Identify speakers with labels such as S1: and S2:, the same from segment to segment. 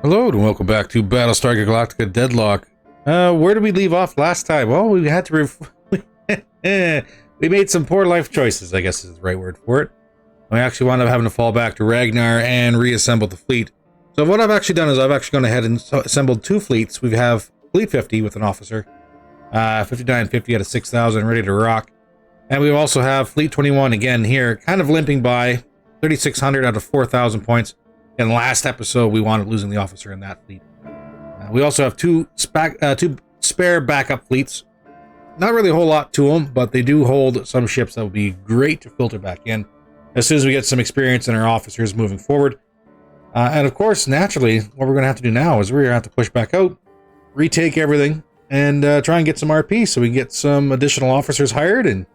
S1: Hello and welcome back to Battlestar Galactica Deadlock. Where did we leave off last time? Well, we had to we made some poor life choices, I guess is the right word for it. We actually wound up having to fall back to Ragnar and reassemble the fleet. So what I've actually done is I've actually gone ahead and assembled two fleets. We have Fleet 50 with an officer, 5950 out of 6,000 ready to rock. And we also have Fleet 21 again here, kind of limping by, 3,600 out of 4,000 points. In the last episode, we wound up losing the officer in that fleet. We also have two spare backup fleets. Not really a whole lot to them, but they do hold some ships that would be great to filter back in as soon as we get some experience in our officers moving forward. And of course, naturally, what we're going to have to do now is we're going to have to push back out, retake everything, and try and get some RP so we can get some additional officers hired and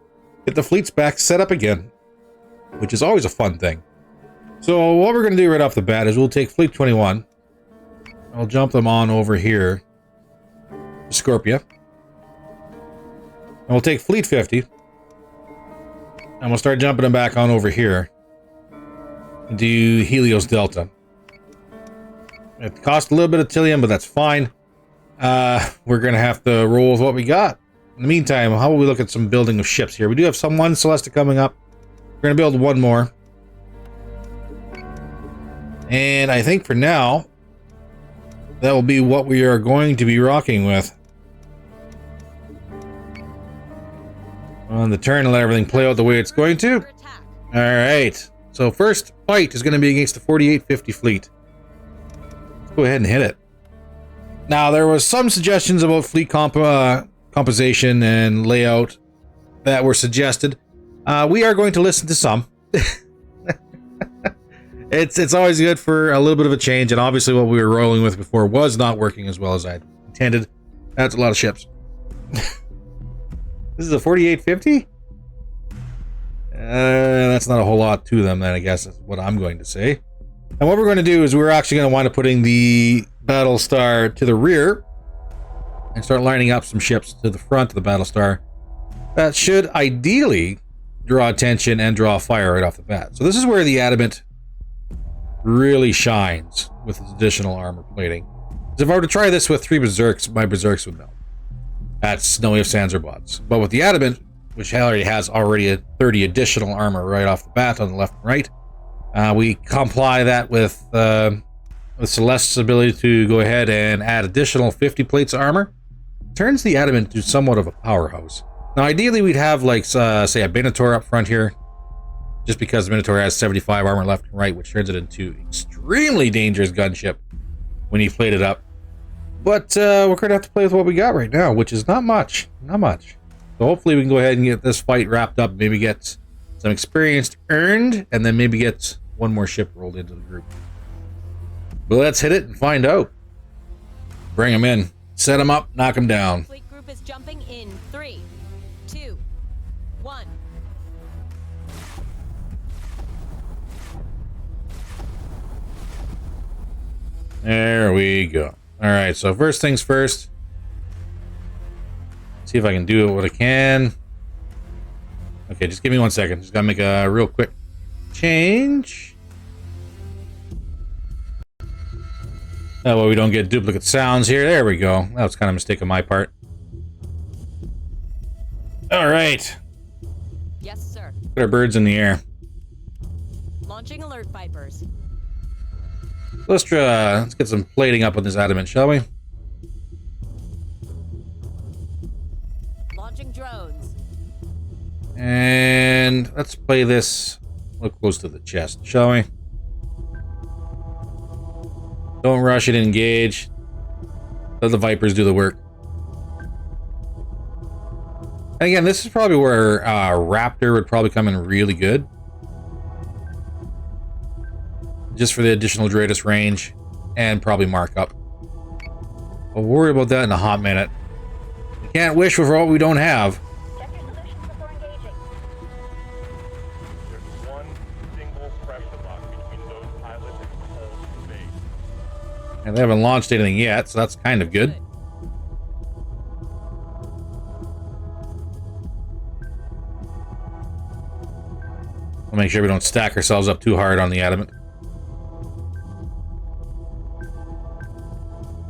S1: get the fleets back set up again, which is always a fun thing. So what we're going to do right off the bat is we'll take Fleet 21. I'll jump them on over here to Scorpia. And we'll take Fleet 50. And we'll start jumping them back on over here into Helios Delta. It cost a little bit of Tillium, but that's fine. We're going to have to roll with what we got. In the meantime, how about we look at some building of ships here? We do have one Celesta coming up. We're going to build one more. And I think for now, that will be what we are going to be rocking with. On the turn and let everything play out the way it's going to. Alright, so first fight is going to be against the 4850 fleet. Let's go ahead and hit it. Now, there was some suggestions about fleet composition and layout that were suggested. We are going to listen to some. It's always good for a little bit of a change, and obviously what we were rolling with before was not working as well as I intended. That's a lot of ships. This is a 4850? That's not a whole lot to them, then I guess is what I'm going to say. And what we're going to do is we're actually going to wind up putting the Battlestar to the rear and start lining up some ships to the front of the Battlestar. That should ideally draw attention and draw fire right off the bat. So this is where the Adamant really shines with its additional armor plating. So if I were to try this with 3 Berserks, my Berserks would melt. That's no ifs, ands, or buts. But with the Adamant, which already has a 30 additional armor right off the bat on the left and right, we comply that with Celeste's ability to go ahead and add additional 50 plates of armor. Turns the Adamant into somewhat of a powerhouse. Now, ideally, we'd have, like, say, a Minotaur up front here, just because the Minotaur has 75 armor left and right, which turns it into extremely dangerous gunship when you plate it up. But we're going to have to play with what we got right now, which is not much. Not much. So hopefully we can go ahead and get this fight wrapped up, maybe get some experience earned, and then maybe get one more ship rolled into the group. But let's hit it and find out. Bring them in. Set them up, knock them down.
S2: Fleet group is jumping in 3, 2, 1.
S1: There we go. Alright, so first things first. See if I can do what I can. Okay, just give me 1 second. Just gotta make a real quick change. That way we don't get duplicate sounds here. There we go. That was kind of a mistake on my part. Alright.
S2: Yes, sir.
S1: Put our birds in the air.
S2: Launching alert Vipers.
S1: Let's get some plating up on this Adamant, shall we?
S2: Launching drones.
S1: And let's play this look close to the chest, shall we? Don't rush it, engage. Let the Vipers do the work. And again, this is probably where Raptor would probably come in really good. Just for the additional Dreadus range and probably markup. We'll worry about that in a hot minute. We can't wish for what we don't have.
S3: Check your solutions before engaging.
S4: There's one single pressure lock between those pilots and the whole base.
S1: And they haven't launched anything yet, so that's kind of good. We'll make sure we don't stack ourselves up too hard on the Adamant.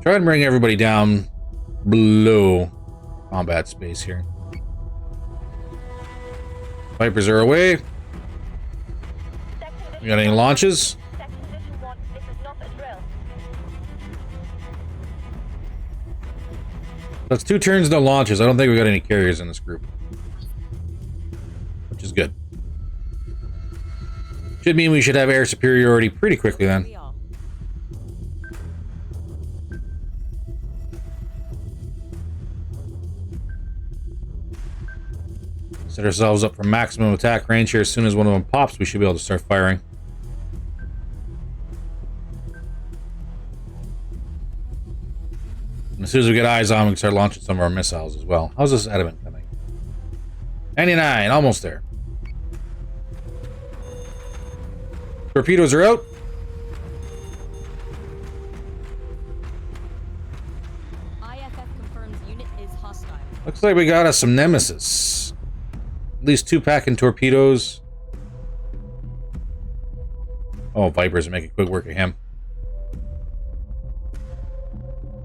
S1: Try and bring everybody down below combat space here. Vipers are away. We got any launches?
S3: Second Edition 1, this is not a drill.
S1: That's 2 turns, no launches. I don't think we got any carriers in this group. Which is good. Should mean we should have air superiority pretty quickly then.
S2: We all.
S1: Set ourselves up for maximum attack range here. As soon as one of them pops, we should be able to start firing. And as soon as we get eyes on, we can start launching some of our missiles as well. How's this adamant coming? 99, almost there. Torpedoes are out.
S2: IFF confirms unit is hostile.
S1: Looks like we got us some Nemesis. At least 2 packing torpedoes. Oh, Vipers are making quick work of him.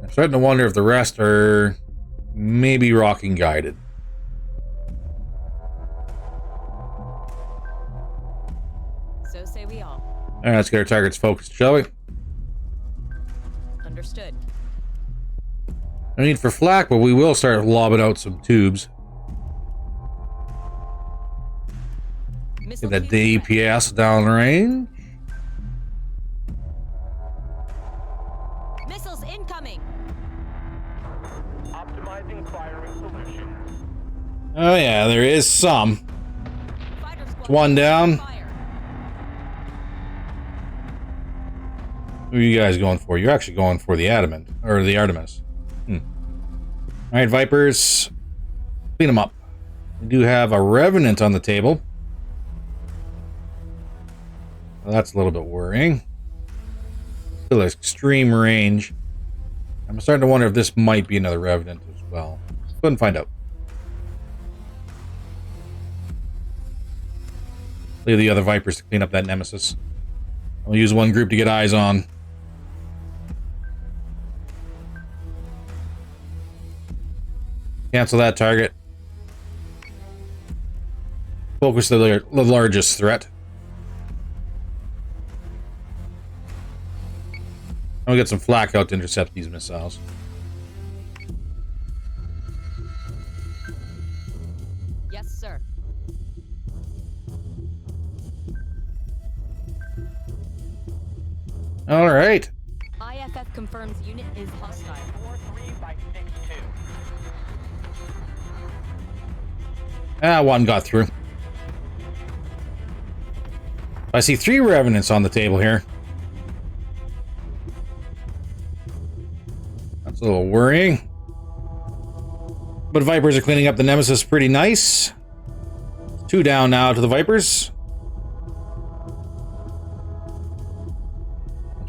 S1: I'm starting to wonder if the rest are maybe rocking guided.
S2: So say we all.
S1: All right, let's get our targets focused, shall we?
S2: Understood.
S1: No need for flak, but we will start lobbing out some tubes.
S2: Missile
S1: Get that
S2: tubes ready.
S1: DPS down range.
S2: Missiles incoming.
S4: Optimizing firing solution.
S1: Oh yeah, there is some.
S2: Fighter squad.
S1: One down.
S2: Fire.
S1: Who are you guys going for? You're actually going for the Adamant, or the Artemis. Alright, Vipers. Clean them up. We do have a Revenant on the table. Well, that's a little bit worrying. Still extreme range. I'm starting to wonder if this might be another Revenant as well. Let's go ahead and find out. Leave the other Vipers to clean up that Nemesis. I'll use one group to get eyes on. Cancel that target. Focus the largest threat. And we'll get some flak out to intercept these missiles.
S2: Yes, sir.
S1: All right.
S2: IFF confirms unit is hostile.
S4: 4-3 by 6-2.
S1: Ah, one got through. I see 3 Revenants on the table here. That's a little worrying. But Vipers are cleaning up the Nemesis pretty nice. 2 down now to the Vipers.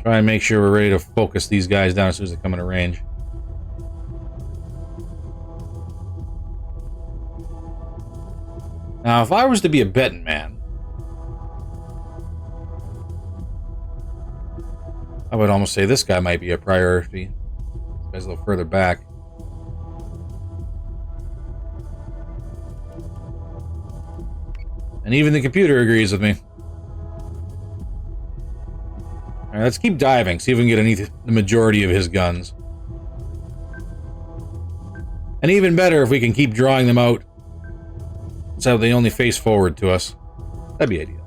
S1: Try and make sure we're ready to focus these guys down as soon as they come into range. Now, if I was to be a betting man, I would almost say this guy might be a priority. This guy's a little further back. And even the computer agrees with me. Alright, let's keep diving, see if we can get the majority of his guns. And even better if we can keep drawing them out so they only face forward to us. That'd be ideal.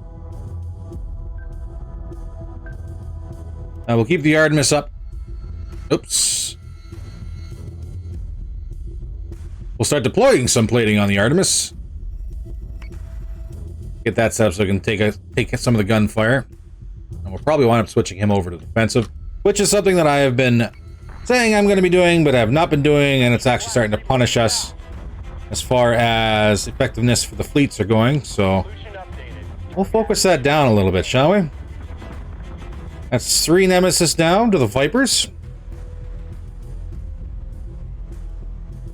S1: We'll keep the Artemis up. Oops. We'll start deploying some plating on the Artemis. Get that set up so we can take some of the gunfire. And we'll probably wind up switching him over to defensive, which is something that I have been saying I'm going to be doing, but I have not been doing, and it's actually starting to punish us as far as effectiveness for the fleets are going, so
S4: Solution updated.
S1: we'll focus that down a little bit, shall we? That's 3 Nemesis down to the Vipers.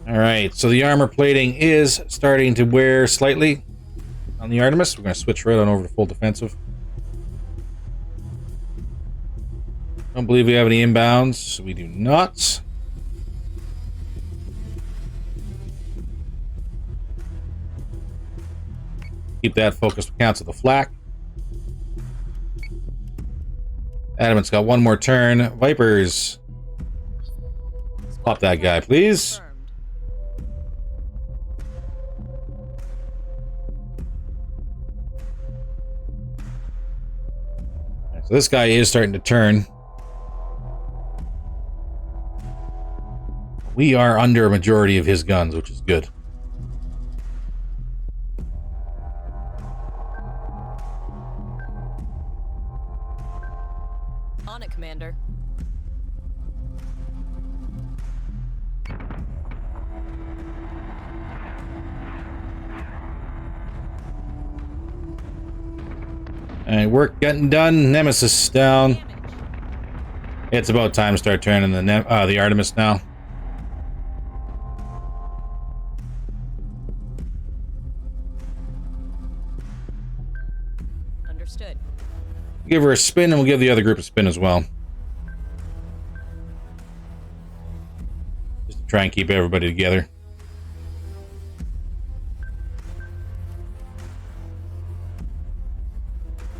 S1: Alright, so the armor plating is starting to wear slightly on the Artemis. We're going to switch right on over to full defensive. Don't believe we have any inbounds. We do not. Keep that focused. Cancel the flak. Adamant's got one more turn. Vipers. Pop that guy, please. So this guy is starting to turn. We are under a majority of his guns, which is good.
S2: On it, Commander.
S1: Alright, work getting done. Nemesis down.
S2: Damage.
S1: It's about time to start turning the Artemis now.
S2: Understood.
S1: Give her a spin, and we'll give the other group a spin as well. Just to try and keep everybody together.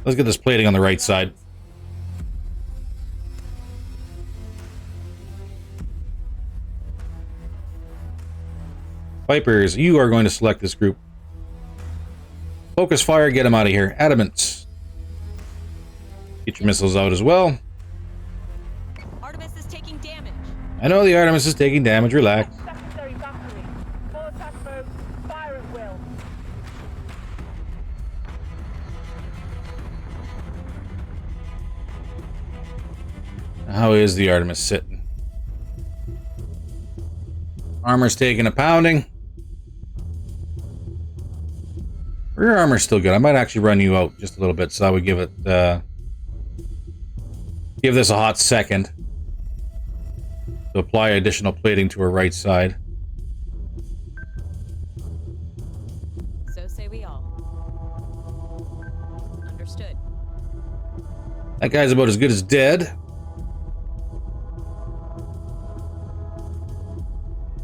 S1: Let's get this plating on the right side. Vipers, you are going to select this group. Focus fire, get them out of here. Adamant. Get your missiles out as well.
S2: Artemis is taking damage.
S1: I know the Artemis is taking damage, relax.
S3: Secondary battery. Full attack mode. Fire at will.
S1: How is the Artemis sitting? Armor's taking a pounding. Rear armor's still good. I might actually run you out just a little bit, so I would give it, give this a hot second to apply additional plating to her right side.
S2: So say we all. Understood.
S1: That guy's about as good as dead.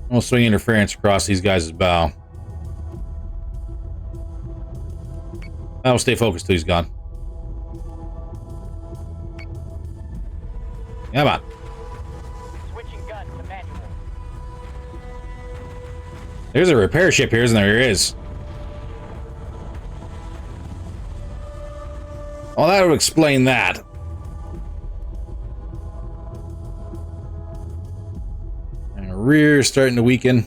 S1: We'll swing interference across these guys' bow. I'll stay focused till he's gone. Come on.
S3: Switching gun to manual.
S1: There's a repair ship here, isn't there? There is. Well, that would explain that. And rear starting to weaken.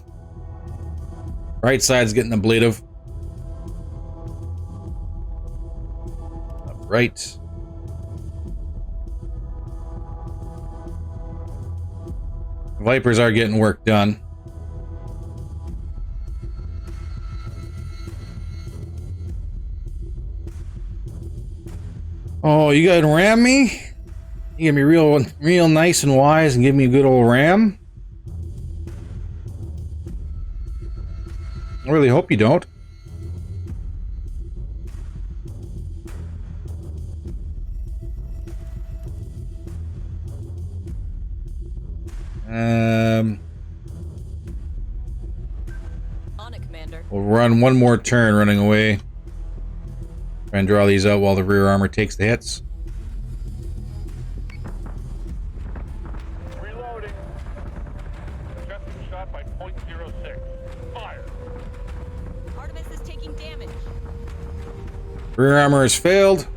S1: Right side's getting ablative. Right. Vipers are getting work done. Oh, you gonna ram me? You gonna be real nice and wise and give me a good old ram? I really hope you don't.
S2: On it, Commander.
S1: We'll run one more turn running away. Try and draw these out while the rear armor takes the hits.
S4: Reloading. Just been shot by .06. Fire.
S2: Artemis is taking damage.
S1: Rear armor has failed.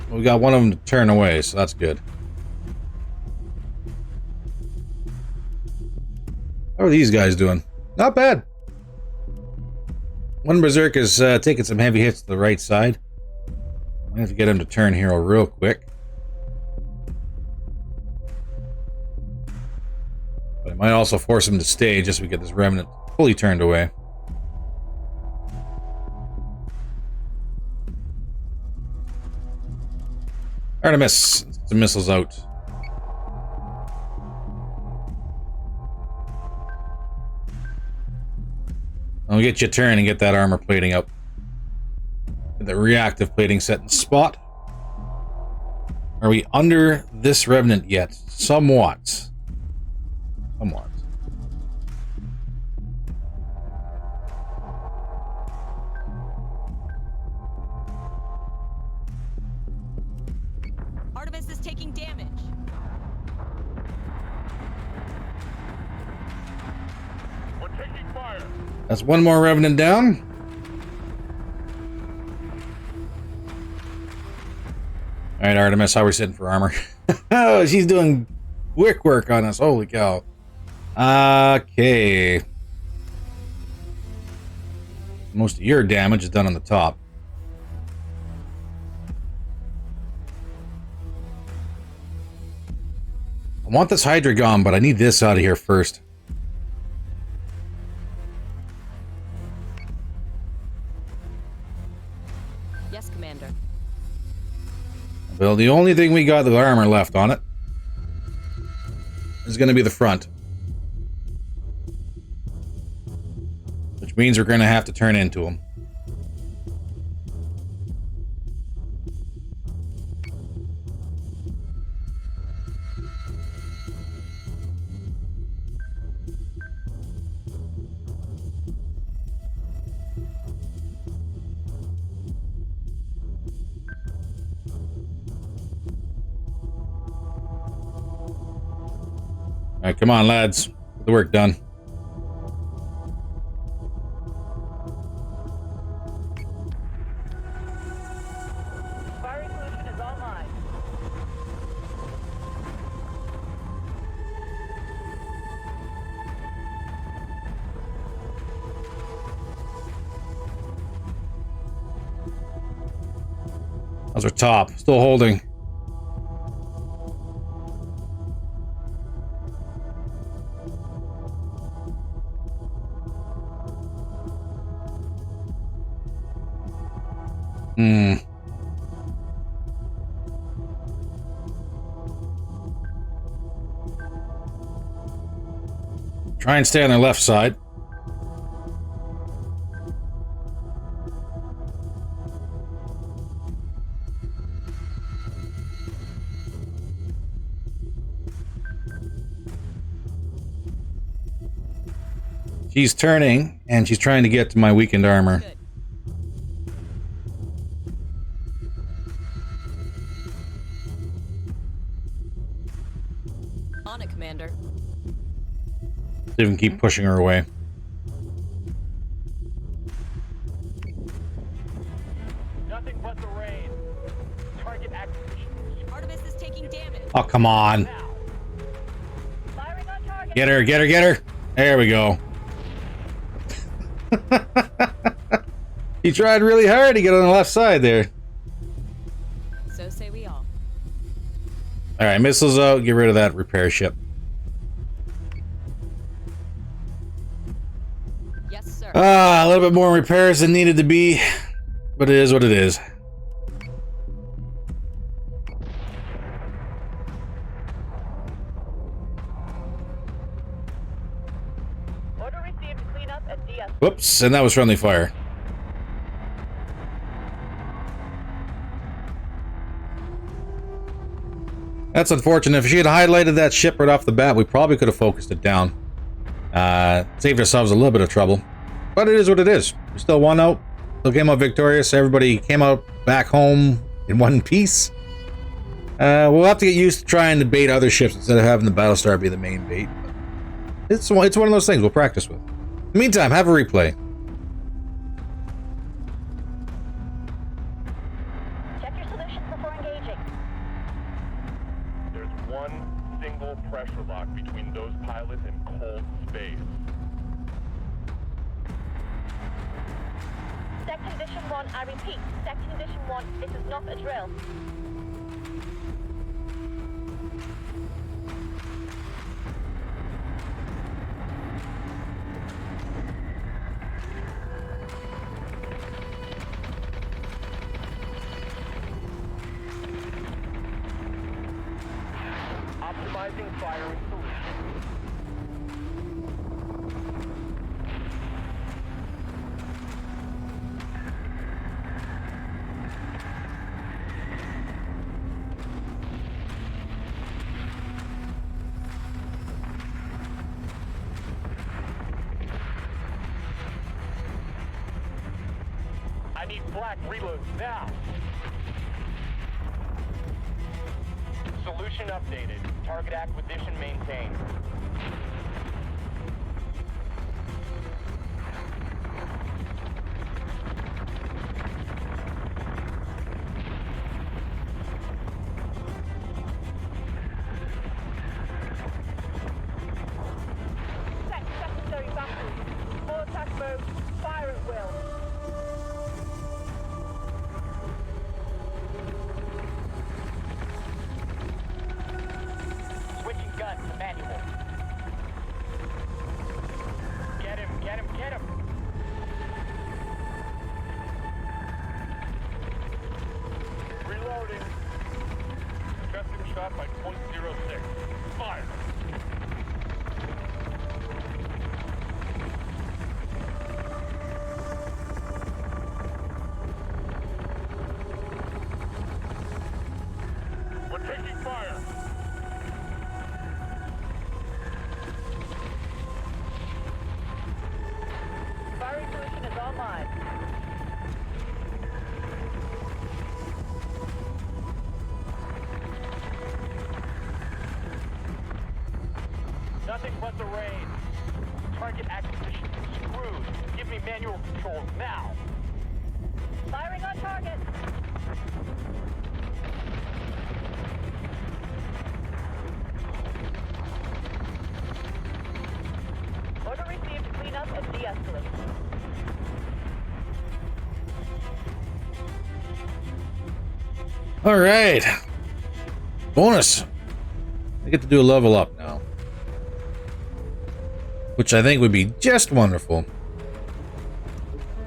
S1: We got one of them to turn away, so that's good. How are these guys doing? Not bad. One Berserk is taking some heavy hits to the right side. I have to get him to turn hero real quick. But I might also force him to stay just so we get this remnant fully turned away. Artemis, get some missiles out. I'll get you a turn and get that armor plating up. Get the reactive plating set in spot. Are we under this Revenant yet? Somewhat. Somewhat.
S2: Artemis is taking damage.
S4: We're taking fire.
S1: That's one more Revenant down. All right, Artemis, how are we sitting for armor? Oh, she's doing quick work on us. Holy cow. Okay. Most of your damage is done on the top. I want this Hydra gone, but I need this out of here first.
S2: Yes, Commander.
S1: Well, the only thing we got the armor left on it is going to be the front. Which means we're going to have to turn into them. All right, come on, lads. Get the work done.
S3: Firing solution is online.
S1: How's our top? Still holding. Try and stay on their left side. She's turning, and she's trying to get to my weakened armor.
S2: Good. On it, Commander.
S1: See if we can keep pushing her away.
S4: Nothing but the rain. Target acquisition.
S2: Artemis is taking damage.
S1: Oh, come on.
S4: Now.
S3: Firing on target.
S1: Get her, get her, get her. There we go. He tried really hard to get on the left side there.
S2: So say we all.
S1: All right, missiles out. Get rid of that repair ship.
S2: Yes, sir.
S1: A little bit more repairs than needed to be, but it is what it is.
S3: Order received to clean up and de-escalate.
S1: Whoops, and that was friendly fire. That's unfortunate. If she had highlighted that ship right off the bat, we probably could have focused it down. Saved ourselves a little bit of trouble. But it is what it is. We still won out. Still came out victorious. Everybody came out back home in one piece. We'll have to get used to trying to bait other ships instead of having the Battlestar be the main bait. It's one of those things we'll practice with. In the meantime, have a replay.
S3: Check your solutions before engaging.
S4: There's one single pressure lock between those pilots and cold space.
S3: Sec condition 1, I repeat. Sec condition 1, this is not a drill.
S4: Optimizing firing solution. Black, reload now. Solution updated. Target acquisition maintained.
S3: Set secondary battery. Full attack mode. Fire at will.
S4: Switching gun to manual. Get him, get him, get him! Reloading. Adjusting shot by .06. Fire! We're taking fire!
S3: Firing solution is online.
S4: Nothing but the rain. Target acquisition screwed. Give me manual control now.
S3: Firing on target. Order received to clean up and de-escalate.
S1: All right. Bonus. I get to do a level up now, which I think would be just wonderful.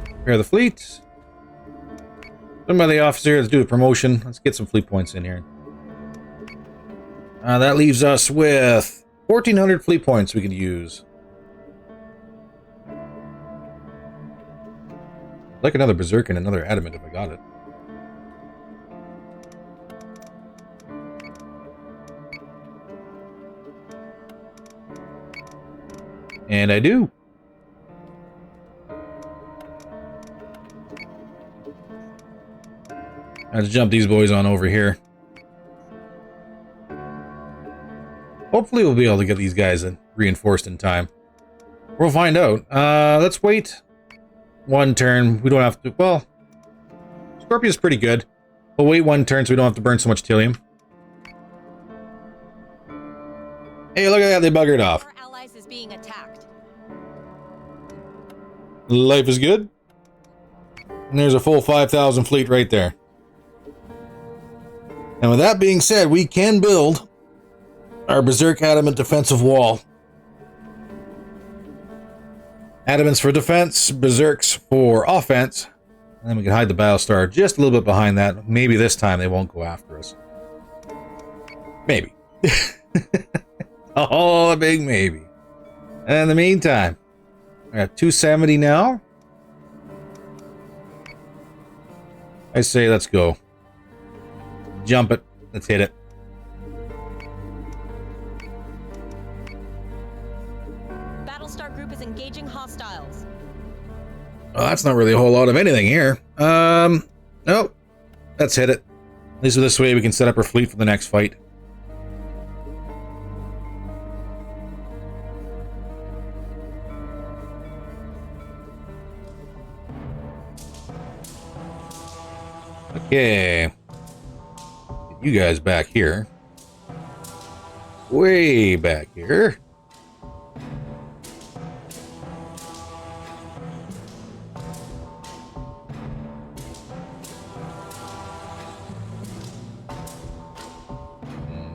S1: Prepare the fleet. Done by the officer. Let's do a promotion. Let's get some fleet points in here. That leaves us with 1,400 fleet points we can use. I'd like another berserk and another adamant if I got it. And I do. Let's jump these boys on over here. Hopefully we'll be able to get these guys reinforced in time. We'll find out. Let's wait one turn. We don't have to... Well, Scorpion's pretty good. We'll wait one turn so we don't have to burn so much Tilium. Hey, look at that. They buggered off.
S2: Our allies is being attacked.
S1: Life is good. And there's a full 5,000 fleet right there. And with that being said, we can build our Berserk Adamant defensive wall. Adamants for defense, Berserks for offense. And then we can hide the Battlestar just a little bit behind that. Maybe this time they won't go after us. Maybe. Oh, a big maybe. And in the meantime, we're at 270 now. I say let's go. Jump it. Let's hit it.
S2: Battlestar group is engaging hostiles.
S1: Well, that's not really a whole lot of anything here. Nope. Let's hit it. At least this way we can set up our fleet for the next fight. Okay. Get you guys back here. Way back here.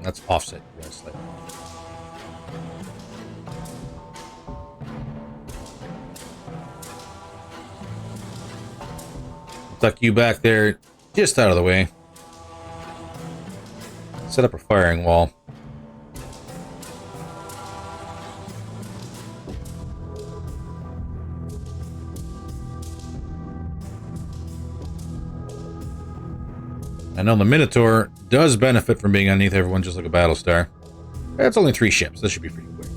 S1: That's offset, you guys. Like. Tuck you back there, just out of the way. Set up a firing wall. I know the Minotaur does benefit from being underneath everyone just like a Battlestar. That's only 3 ships. This should be pretty quick.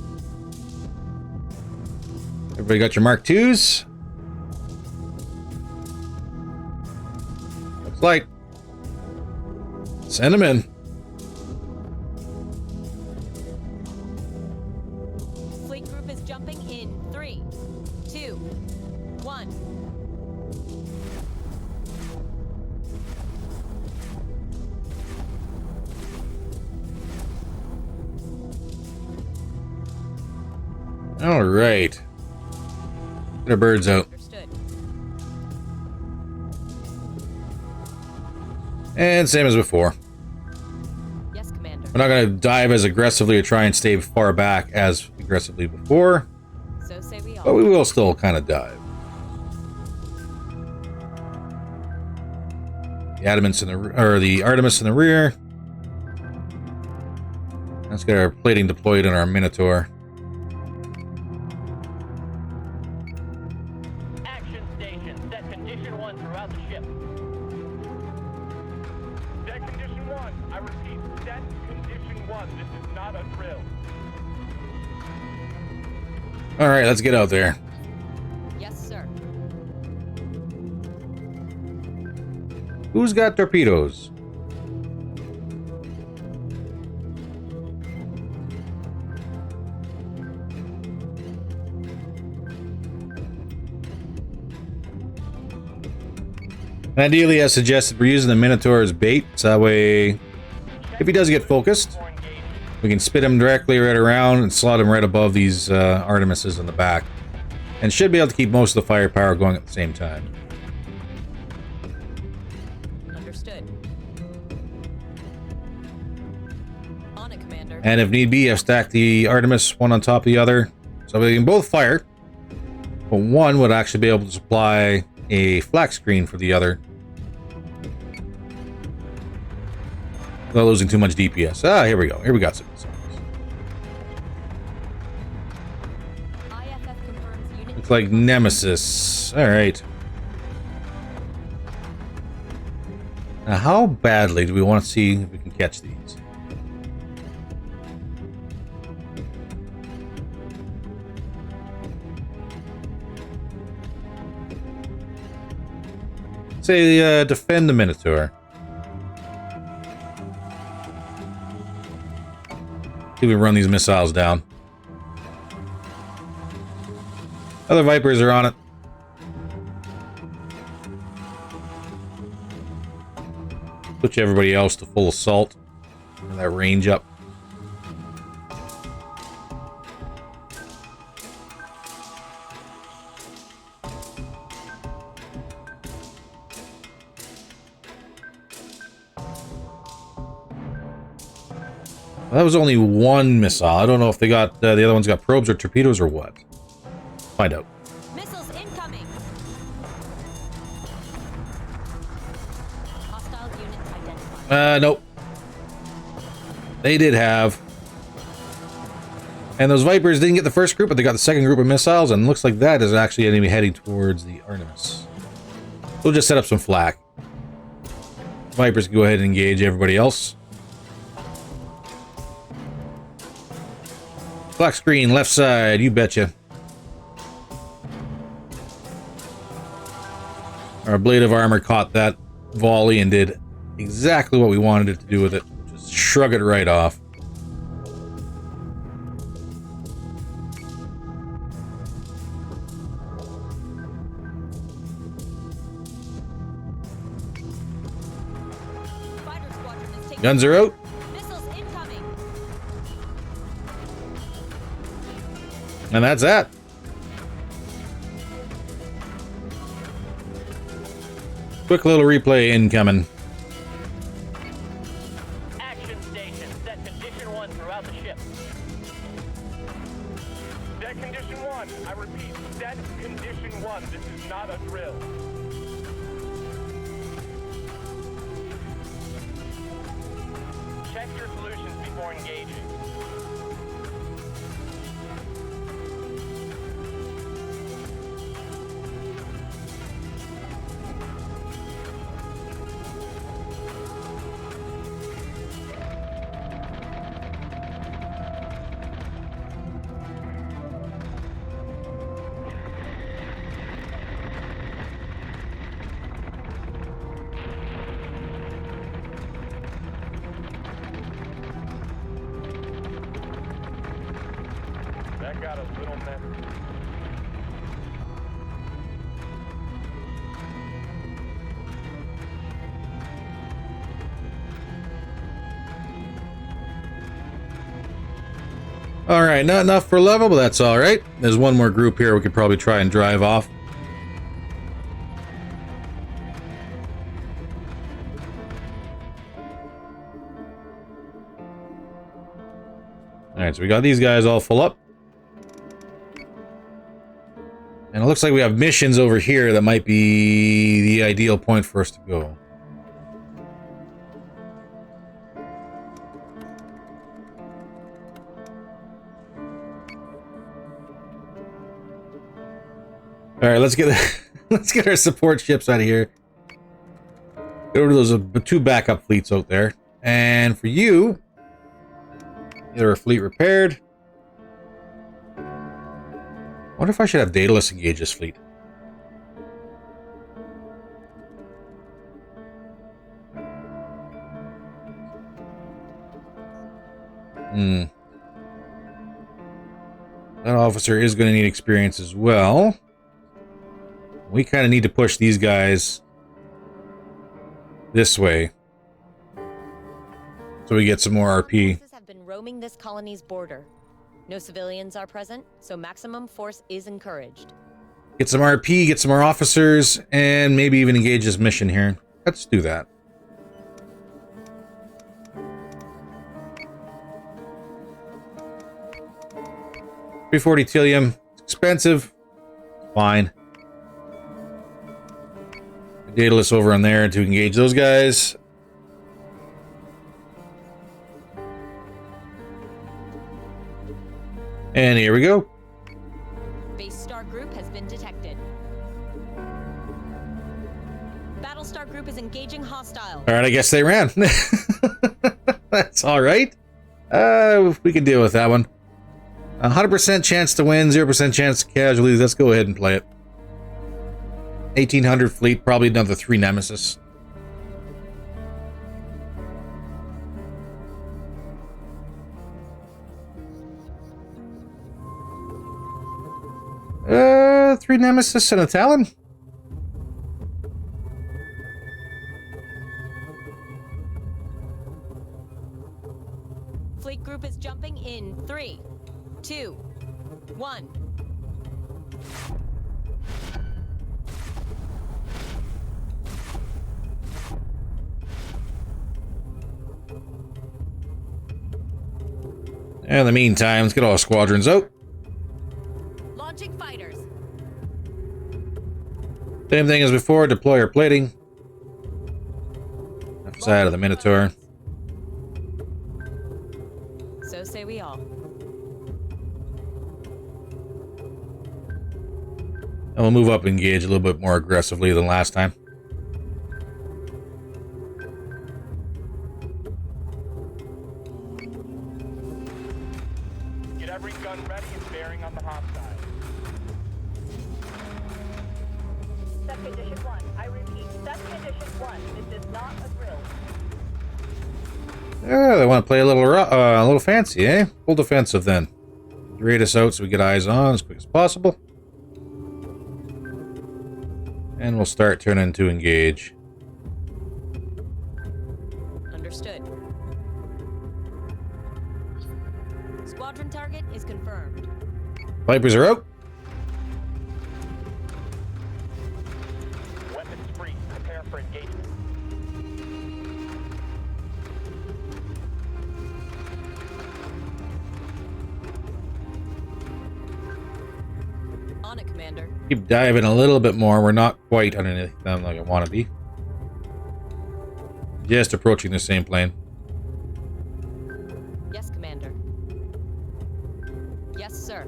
S1: Everybody got your Mark IIs? flight. Send them in.
S2: Fleet group is jumping in 3, 2, 1.
S1: All right. Get our birds out.
S2: Understood.
S1: And same as before.
S2: Yes, Commander.
S1: We're not going to dive as aggressively or try and stay far back as aggressively before,
S2: So say we
S1: but
S2: all.
S1: we will still kind of dive. The Artemis in the rear. Let's get our plating deployed in our Minotaur.
S4: Action station. Set condition 1 throughout the ship. Set condition 1. I repeat, set condition 1. This is not a drill.
S1: All right, let's get out there.
S2: Yes, sir.
S1: Who's got torpedoes? Ideally, as suggested, we're using the Minotaur as bait, so that way, if he does get focused,
S4: Before engaging.
S1: we can spit him directly right around and slot him right above these Artemises in the back. And should be able to keep most of the firepower going at the same time.
S2: Understood. On it, Commander.
S1: And if need be, I've stacked the Artemis one on top of the other, so they can both fire. But one would actually be able to supply a flak screen for the other, without losing too much DPS. Ah, here we go. Here we got some missiles.
S2: IFF confirms unit.
S1: Looks like Nemesis. All right. Now, how badly do we want to see if we can catch these? Say, defend the Minotaur. See if we run these missiles down. Other Vipers are on it. Switch everybody else to full assault. And that range up. That was only one missile. I don't know if they got the other ones got probes or torpedoes or what. Find out.
S2: Missiles incoming. Hostile unit identified.
S1: Nope. They did have. And those Vipers didn't get the first group, but they got the second group of missiles, and looks like that is actually going to be heading towards the Artemis. We'll just set up some flak. Vipers can go ahead and engage everybody else. Flak screen, left side, you betcha. Our blade of armor caught that volley and did exactly what we wanted it to do with it. Just shrug it right off.
S2: Fighter squadron is taking.
S1: Guns are out.
S2: Missiles incoming.
S1: And that's that. Quick little replay incoming.
S4: Action station. Set condition 1 throughout the ship. Set condition 1. I repeat, set condition 1. This is not a drill. Check your solutions before engaging. That got a little messy.
S1: All right, not enough for level, but that's all right. There's one more group here we could probably try and drive off. All right, so we got these guys all full up. And it looks like we have missions over here that might be the ideal point for us to go. All right, let's get our support ships out of here. Go over to those two backup fleets out there. And for you, get our fleet repaired. Wonder if I should have Daedalus engage this fleet. That officer is going to need experience as well. We kind of need to push these guys this way so we get some more RP.
S2: Forces have been roaming this colony's border. No civilians are present, so maximum force is encouraged.
S1: Get some RP, get some more officers, and maybe even engage this mission here. Let's do that. $340 Telium. It's expensive. Fine. Daedalus over on there to engage those guys. And here we go.
S2: Base star group has been detected. Battlestar group is engaging hostile.
S1: All right, I guess they ran. That's all right. We can deal with that one. 100% chance to win, 0% chance to casualties. Let's go ahead and play it. 1800 fleet, probably another 3 Nemesis. Three Nemesis and a Talon.
S2: Fleet group is jumping in 3, 2, 1.
S1: In the meantime, let's get all our squadrons out.
S2: Launching fighters.
S1: Same thing as before, deploy our plating. Left side of the Minotaur.
S2: So say we all.
S1: And we'll move up and engage a little bit more aggressively than last time.
S4: Get every gun ready and bearing on the hostile.
S3: Set condition 1. I repeat, set condition 1. This is not a drill.
S1: Yeah, they want to play a little fancy, eh? Full defensive then. Raid us out so we get eyes on as quick as possible. And we'll start turning to engage.
S2: Understood. Squadron target is confirmed.
S1: Vipers are out.
S4: Weapons free. Prepare for engagement.
S2: On it, Commander.
S1: Keep diving a little bit more. We're not quite underneath them like I want to be. Just approaching the same plane.
S2: Yes, Commander. Yes, sir.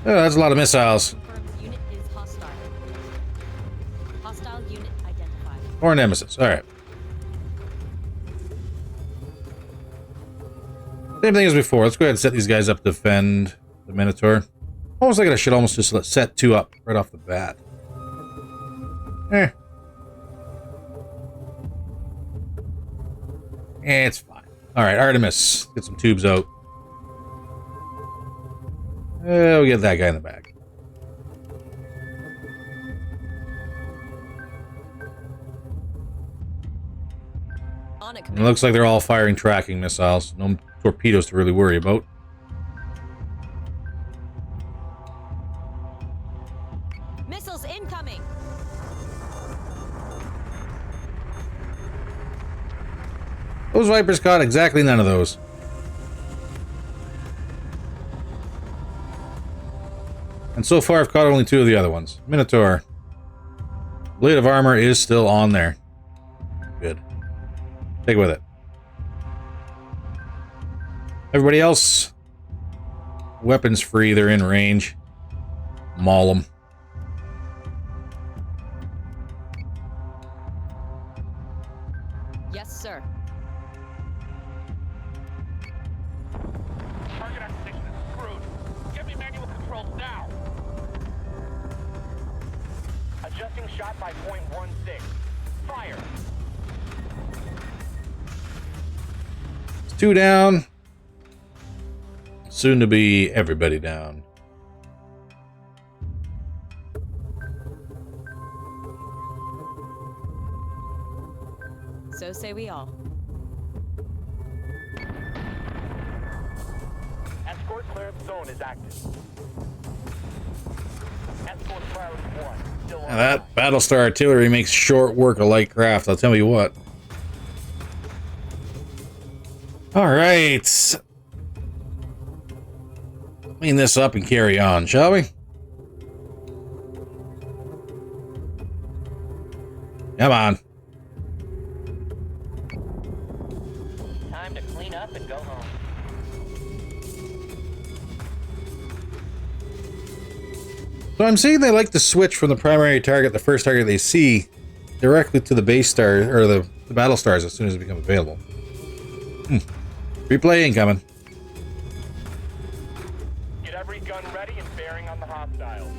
S1: Oh, that's a lot of missiles.
S2: Confirms unit is hostile. Hostile unit identified.
S1: Or Nemesis. All right. Same thing as before. Let's go ahead and set these guys up to defend the Minotaur. Almost like I should almost just set 2 up right off the bat. Eh. It's fine. Alright, Artemis. Get some tubes out. We'll get that guy in the back.
S2: On it,
S1: It
S2: Commander.
S1: looks like they're all firing tracking missiles. No torpedoes to really worry about.
S2: Missiles incoming.
S1: Those Vipers caught exactly none of those. And so far I've caught only 2 of the other ones. Minotaur. Blade of armor is still on there. Good. Take it with it. Everybody else, weapons free, they're in range. Maul them.
S2: Yes, sir.
S4: Target acquisition is screwed. Give me manual controls now. Adjusting shot by .16. Fire.
S1: It's 2 down. Soon to be everybody down.
S2: So say we all.
S4: Escort clearance zone is active. Escort priority 1. Still on.
S1: Now that Battlestar artillery makes short work of light craft, I'll tell you what. Alright. Clean this up and carry on, shall we? Come on.
S5: Time to clean up and go home.
S1: So I'm seeing they like to switch from the primary target, the first target they see, directly to the base star, or the battle stars as soon as they become available. Replay incoming.
S4: Get every gun ready and bearing on the hostile.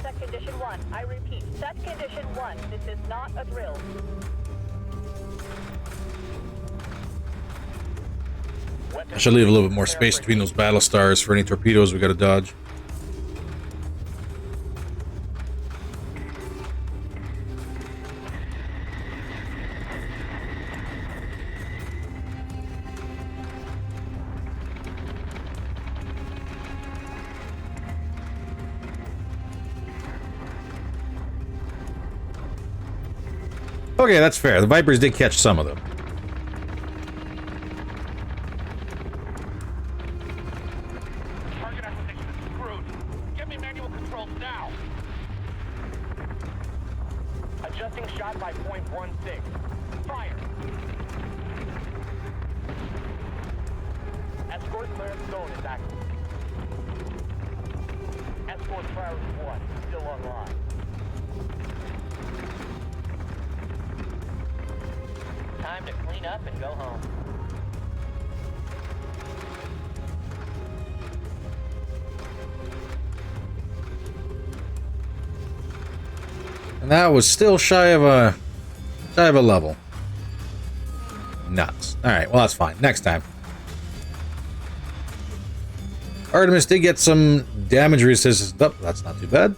S3: Set condition 1. I repeat. Set condition 1. This is not a drill.
S1: I should leave a little bit more space between those battle stars for any torpedoes we gotta dodge. Okay, that's fair. The Vipers did catch some of them.
S4: Target acquisition is screwed. Give me manual controls now. Adjusting shot by .16. Fire. Escort clearance zone is active. Escort priority 1 still online.
S5: Time to clean up and go home.
S1: And that was still shy of a level. Nuts. Alright, well that's fine. Next time. Artemis did get some damage resistance. Oh, that's not too bad.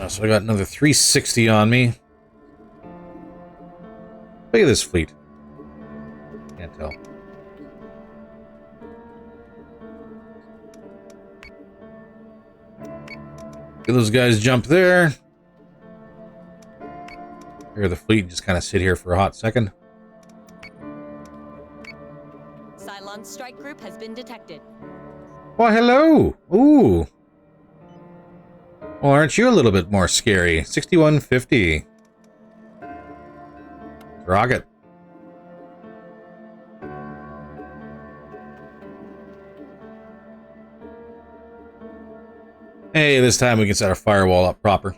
S1: So I got another 360 on me. Look at this fleet. Can't tell. Get those guys jump there. Hear the fleet just kind of sit here for a hot second.
S2: Cylon strike group has been detected.
S1: Well, hello. Ooh. Well, aren't you a little bit more scary? 6150. Rocket. Hey, this time we can set our firewall up proper.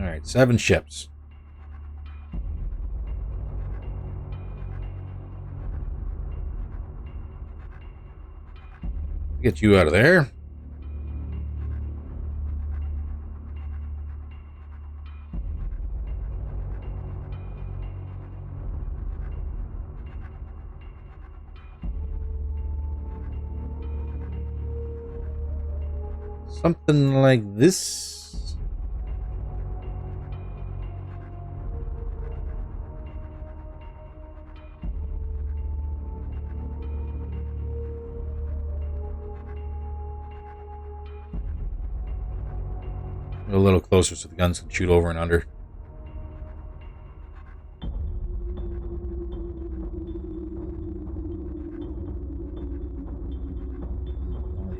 S1: Alright, 7 ships. Get you out of there. Something like this. A little closer so the guns can shoot over and under.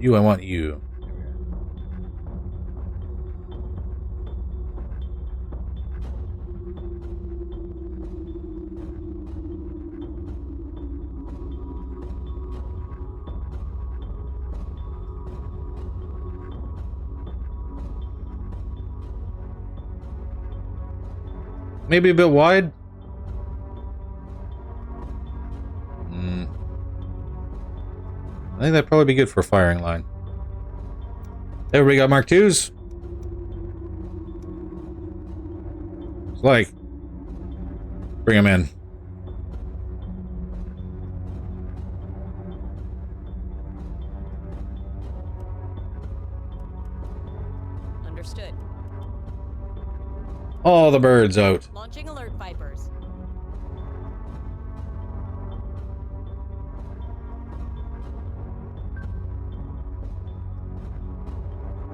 S1: I want you. Maybe a bit wide. I think that'd probably be good for a firing line. Everybody got Mark IIs? It's like, bring them in.
S2: Understood.
S1: All the birds out.
S2: Launching alert Vipers.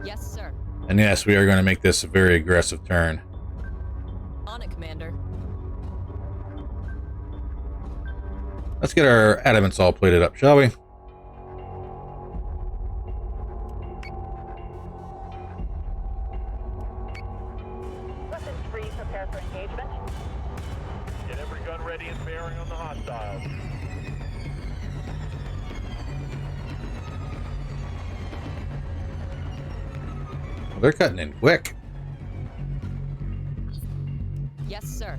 S2: Yes, sir.
S1: And yes, we are going to make this a very aggressive turn.
S2: On it, Commander.
S1: Let's get our adamants all plated up, shall we?
S3: Weapons free, prepare for engagement.
S4: Get every gun ready and bearing on the hostiles.
S1: Well, they're cutting in quick.
S2: Yes, sir.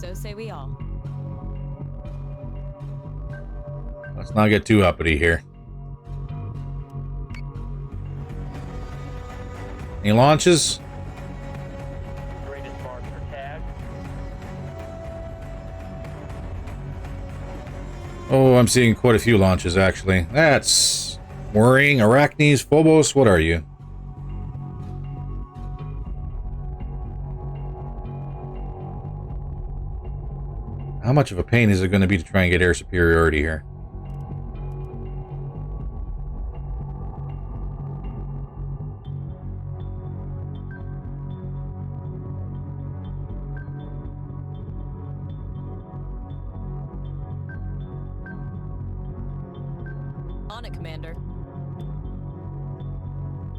S2: So say we all.
S1: Let's not get too uppity here. Any launches?
S4: Greatest mark for tag.
S1: Oh, I'm seeing quite a few launches, actually. That's worrying. Arachnes, Phobos, what are you? How much of a pain is it going to be to try and get air superiority here?
S2: On it, Commander.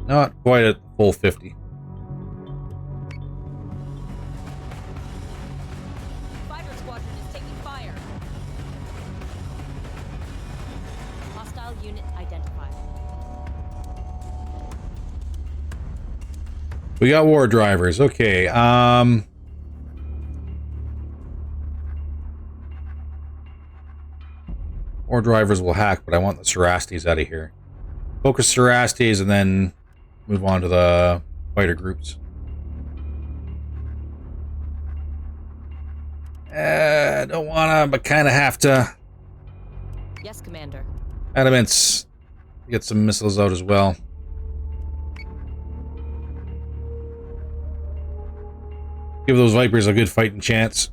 S1: Not quite at full 50.
S2: Fighter squadron is taking fire. Hostile unit identified.
S1: We got war drivers. Okay, war drivers will hack, but I want the Cerastes out of here. Focus Cerastes and then move on to the fighter groups. Don't wanna, but kinda have to.
S2: Yes, Commander.
S1: Adamants, get some missiles out as well. Give those Vipers a good fighting chance.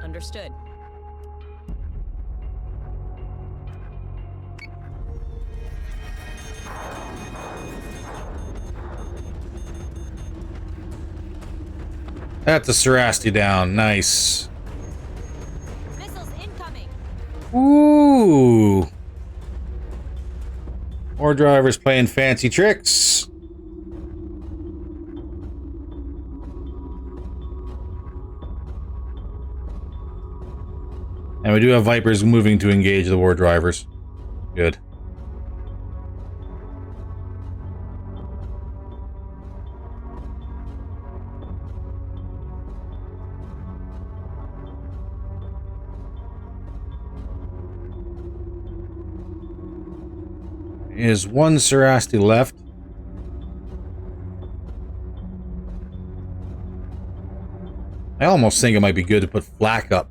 S2: Understood.
S1: That's a Cerasti down. Nice.
S2: Missiles incoming.
S1: Ooh. More drivers playing fancy tricks. And we do have Vipers moving to engage the war drivers. Good. Is one Sarasti left. I almost think it might be good to put flak up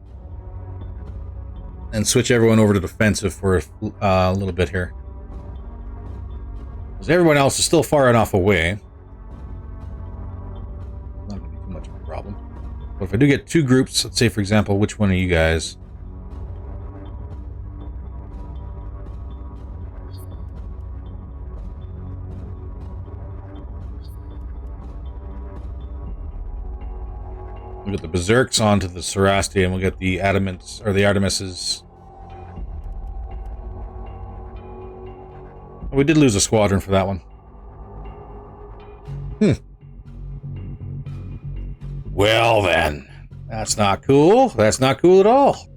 S1: and switch everyone over to defensive for a little bit here. Because everyone else is still far enough away. Not going to be too much of a problem. But if I do get two groups, let's say for example, which one are you guys? We'll get the Berserks onto the Sarasti, and we'll get the Adamants, or the Artemises. Oh, we did lose a squadron for that one. Well then. That's not cool. That's not cool at all.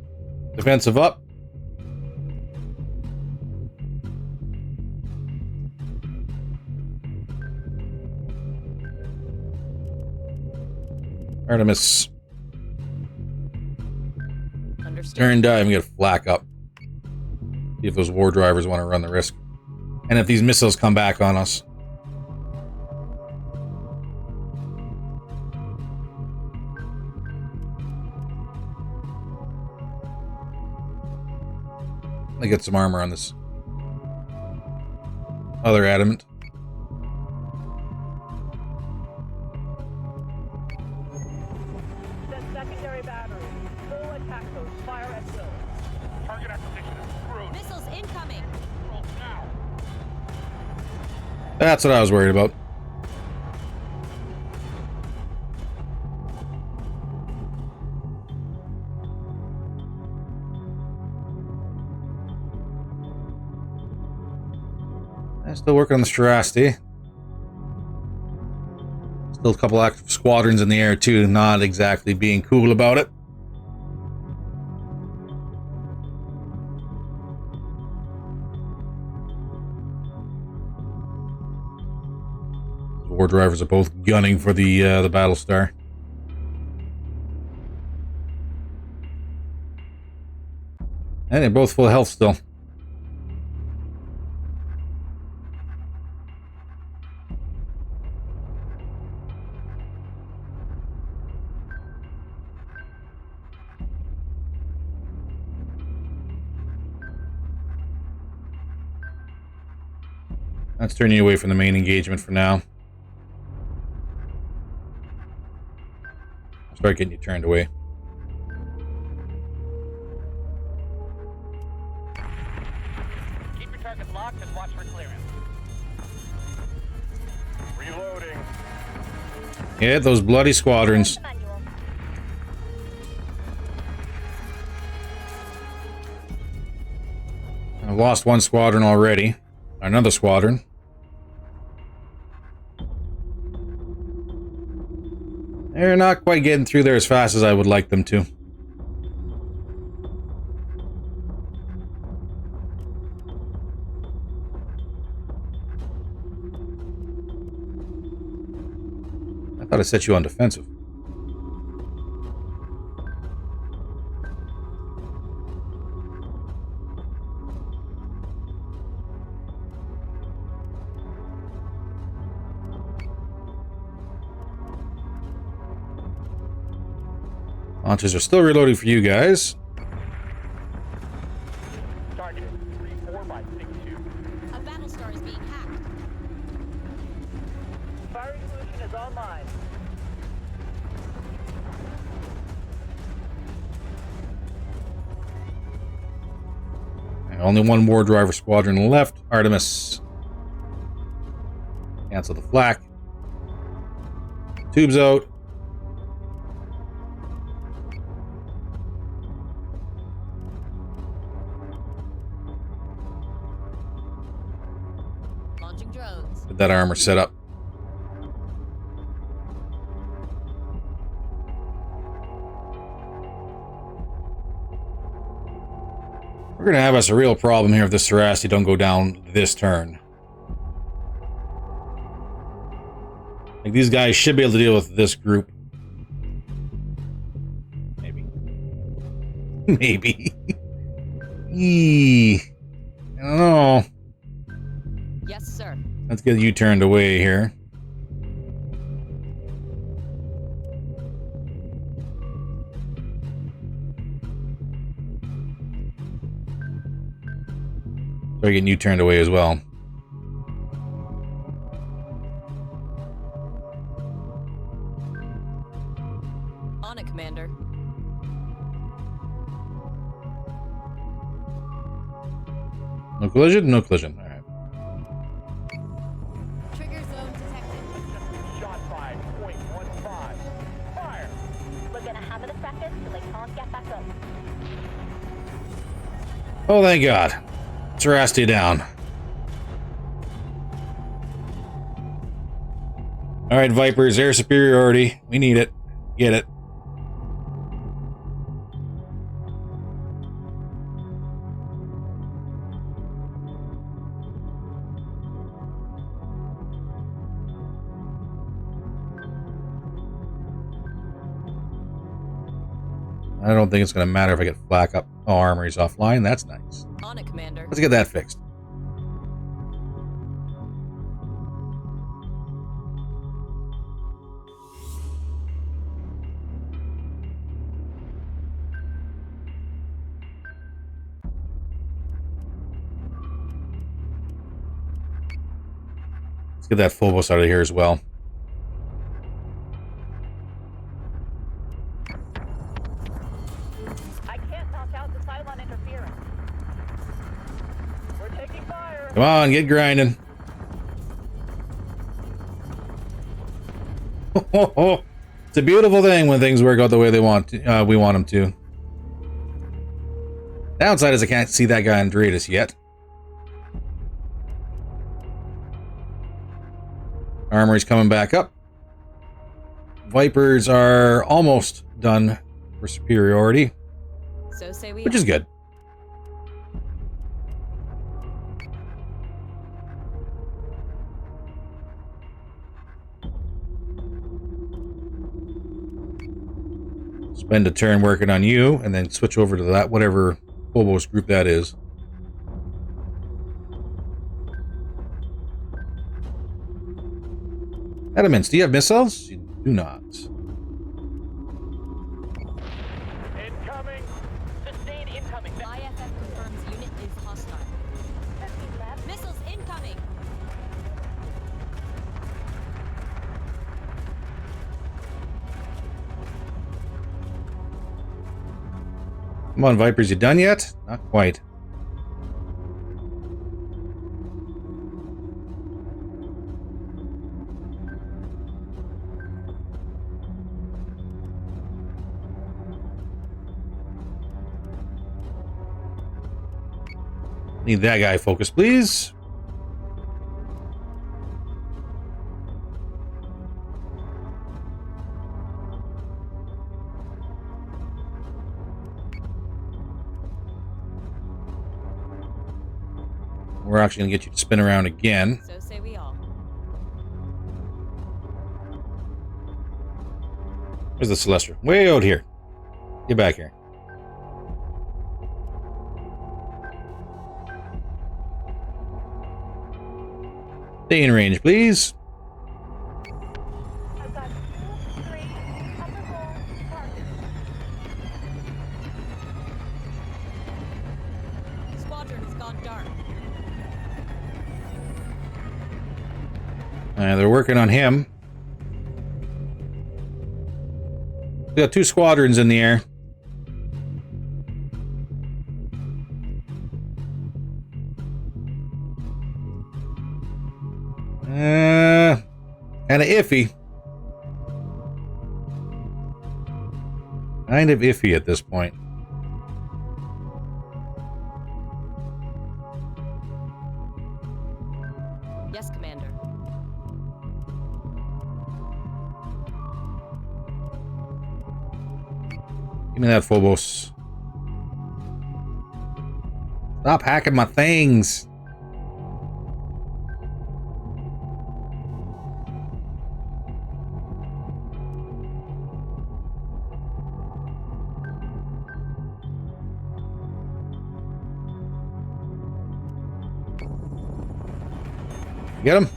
S1: Defensive up. Artemis.
S2: Understood.
S1: Turn dive and get flak up. See if those war drivers want to run the risk. And if these missiles come back on us. I get some armor on this other adamant.
S3: Set secondary battery. Full attack mode. Fire at will.
S4: Target acquisition is screwed.
S2: Missiles incoming.
S4: Roll now.
S1: That's what I was worried about. I'm still working on the Sarasti. Still a couple active squadrons in the air too, not exactly being cool about it. The war drivers are both gunning for the Battlestar. And they're both full health still. That's turning you away from the main engagement for now. Start getting you turned away.
S5: Keep your target locked and watch for clearance.
S4: Reloading.
S1: Yeah, those bloody squadrons.
S3: Manual.
S1: I've lost one squadron already. Another squadron. They're not quite getting through there as fast as I would like them to. I thought I set you on defensive. Launches are still reloading for you guys.
S4: Target 34 by 62.
S2: A Battlestar is being hacked.
S3: Firing solution is online.
S1: And only one war driver squadron left. Artemis. Cancel the flak. Tubes out.
S2: drones.
S1: Get that armor set up. We're gonna have us a real problem here if the Sarasti don't go down this turn. Like, these guys should be able to deal with this group. Maybe. Maybe. I don't know.
S2: Yes, sir.
S1: Let's get you turned away here. Start getting you turned away as well.
S2: On it, Commander.
S1: No collision? No collision. Alright.
S2: Trigger zone detected.
S4: Shot 5.15. Fire!
S3: We're gonna hammer the crackers so they can't get back up.
S1: Oh, thank God. Sarasti down. Alright, Vipers, air superiority. We need it. Get it. I don't think it's going to matter if I get flak up. Oh, armory's offline. That's nice.
S2: On it, Commander.
S1: Let's get that fixed. Let's get that Phobos out of here as well.
S3: I can't knock out the Cylon interference.
S4: We're taking fire!
S1: Come on, get grinding. It's a beautiful thing when things work out the way they want to, we want them to. Downside is I can't see that guy on Dreidus yet. Armory's coming back up. Vipers are almost done for superiority,
S2: So say we.
S1: which is good. Spend a turn working on you, and then switch over to that, whatever Phobos group that is. Ediments, do you have missiles? You do not.
S4: Incoming!
S5: Sustain incoming.
S2: IFF confirms unit is hostile. Missiles incoming.
S1: Come on, Vipers, you done yet? Not quite. Need that guy focused, please. We're actually going to get you to spin around again.
S2: So say we all.
S1: Where's the Celestial? Way out here. Get back here. Stay in range, please.
S3: I've got 2, 3, upper goal, target.
S2: Squadron has gone dark.
S1: They're working on him. We got 2 squadrons in the air. Kind of iffy. Kind of iffy at this point.
S2: Yes, Commander.
S1: Give me that Phobos. Stop hacking my things. Get him.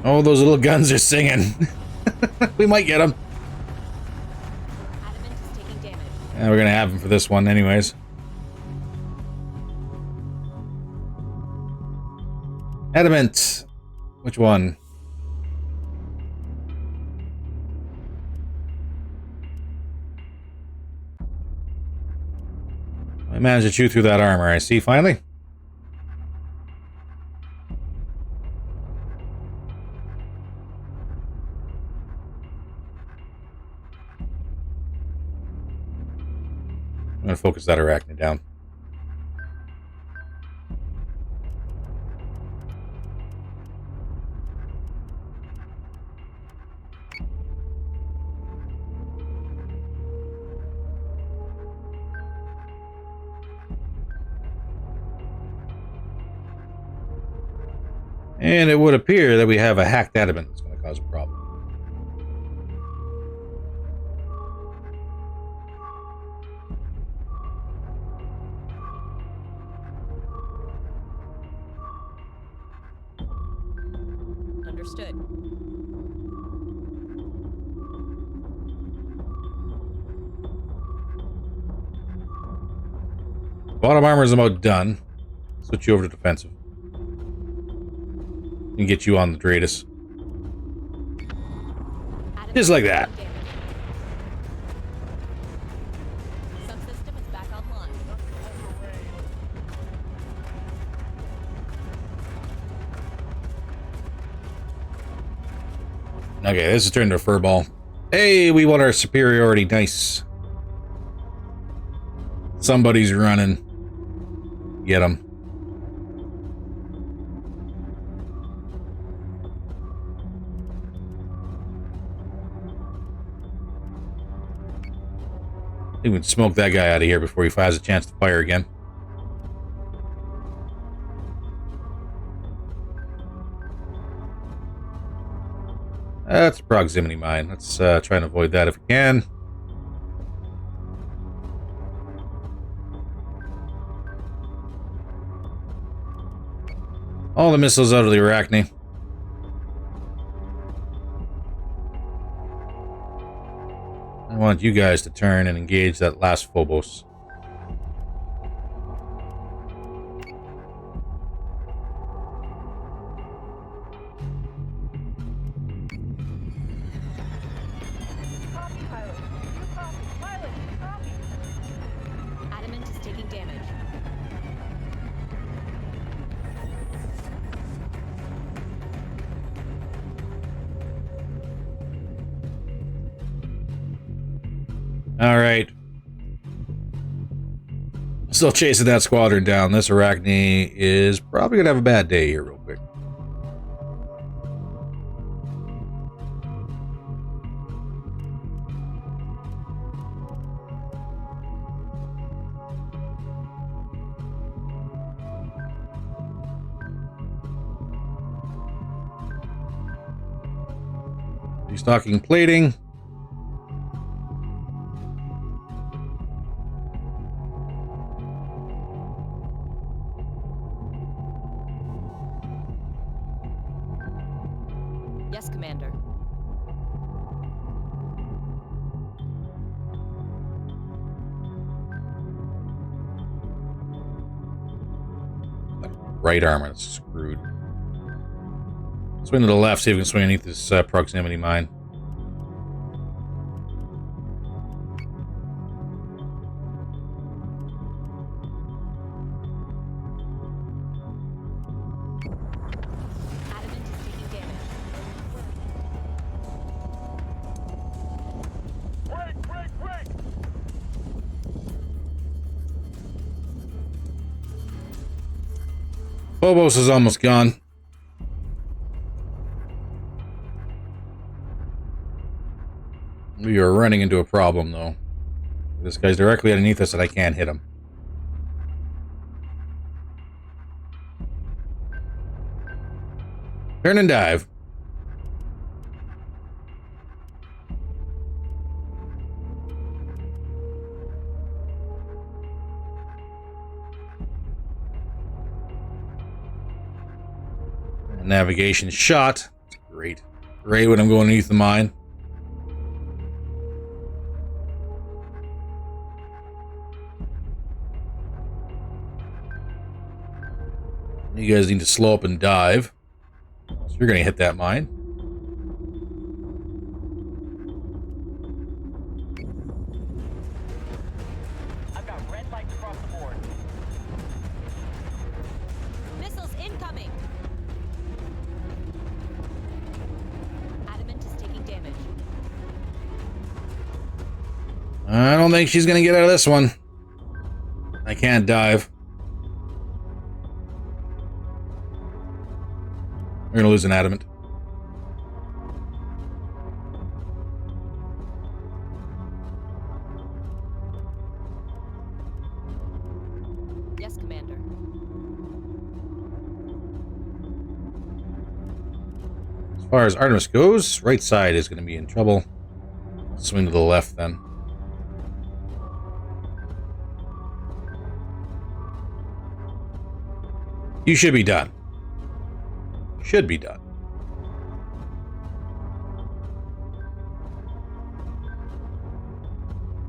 S1: Oh, those little guns are singing. We might get him.
S2: Adamant is taking damage.
S1: Yeah, we're gonna have him for this one anyways. Adamant. Which one? I managed to chew through that armor, I see, finally. I'm gonna focus that arachnid down. And it would appear that we have a hacked adamant that's going to cause a problem.
S2: Understood.
S1: Bottom armor is about done. Switch you over to defensive. And get you on the Dratus.
S2: Adamant
S1: Just like that.
S2: is taking damage. Subsystem is back online.
S1: Okay, this is turned to a furball. Hey, we won our superiority. Nice. Somebody's running. Get him. I think we can smoke that guy out of here before he has a chance to fire again. That's a proximity mine. Let's try and avoid that if we can. All the missiles out of the Arachne. I want you guys to turn and engage that last Phobos.
S3: Copy, pilot. You copy. Pilot, copy.
S2: Adamant is taking damage.
S1: All right. Still chasing that squadron down. This Arachne is probably going to have a bad day here real quick. Restocking plating.
S2: Yes, Commander.
S1: Right armor is screwed. Swing to the left, see if we can swing underneath this proximity mine.
S2: Adamant is taking damage.
S4: Break, break, break!
S1: Phobos is almost gone. We are running into a problem, though. This guy's directly underneath us and I can't hit him. Turn and dive. Navigation shot. Great. Great when I'm going underneath the mine. You guys need to slow up and dive. So you're going to hit that mine.
S5: I've got red lights across the board.
S2: Missiles incoming! Adamant is taking damage.
S1: I don't think she's going to get out of this one. I can't dive. We're going to lose an adamant.
S2: Yes, Commander.
S1: As far as Artemis goes, right side is going to be in trouble. Swing to the left then. You should be done. Should be done.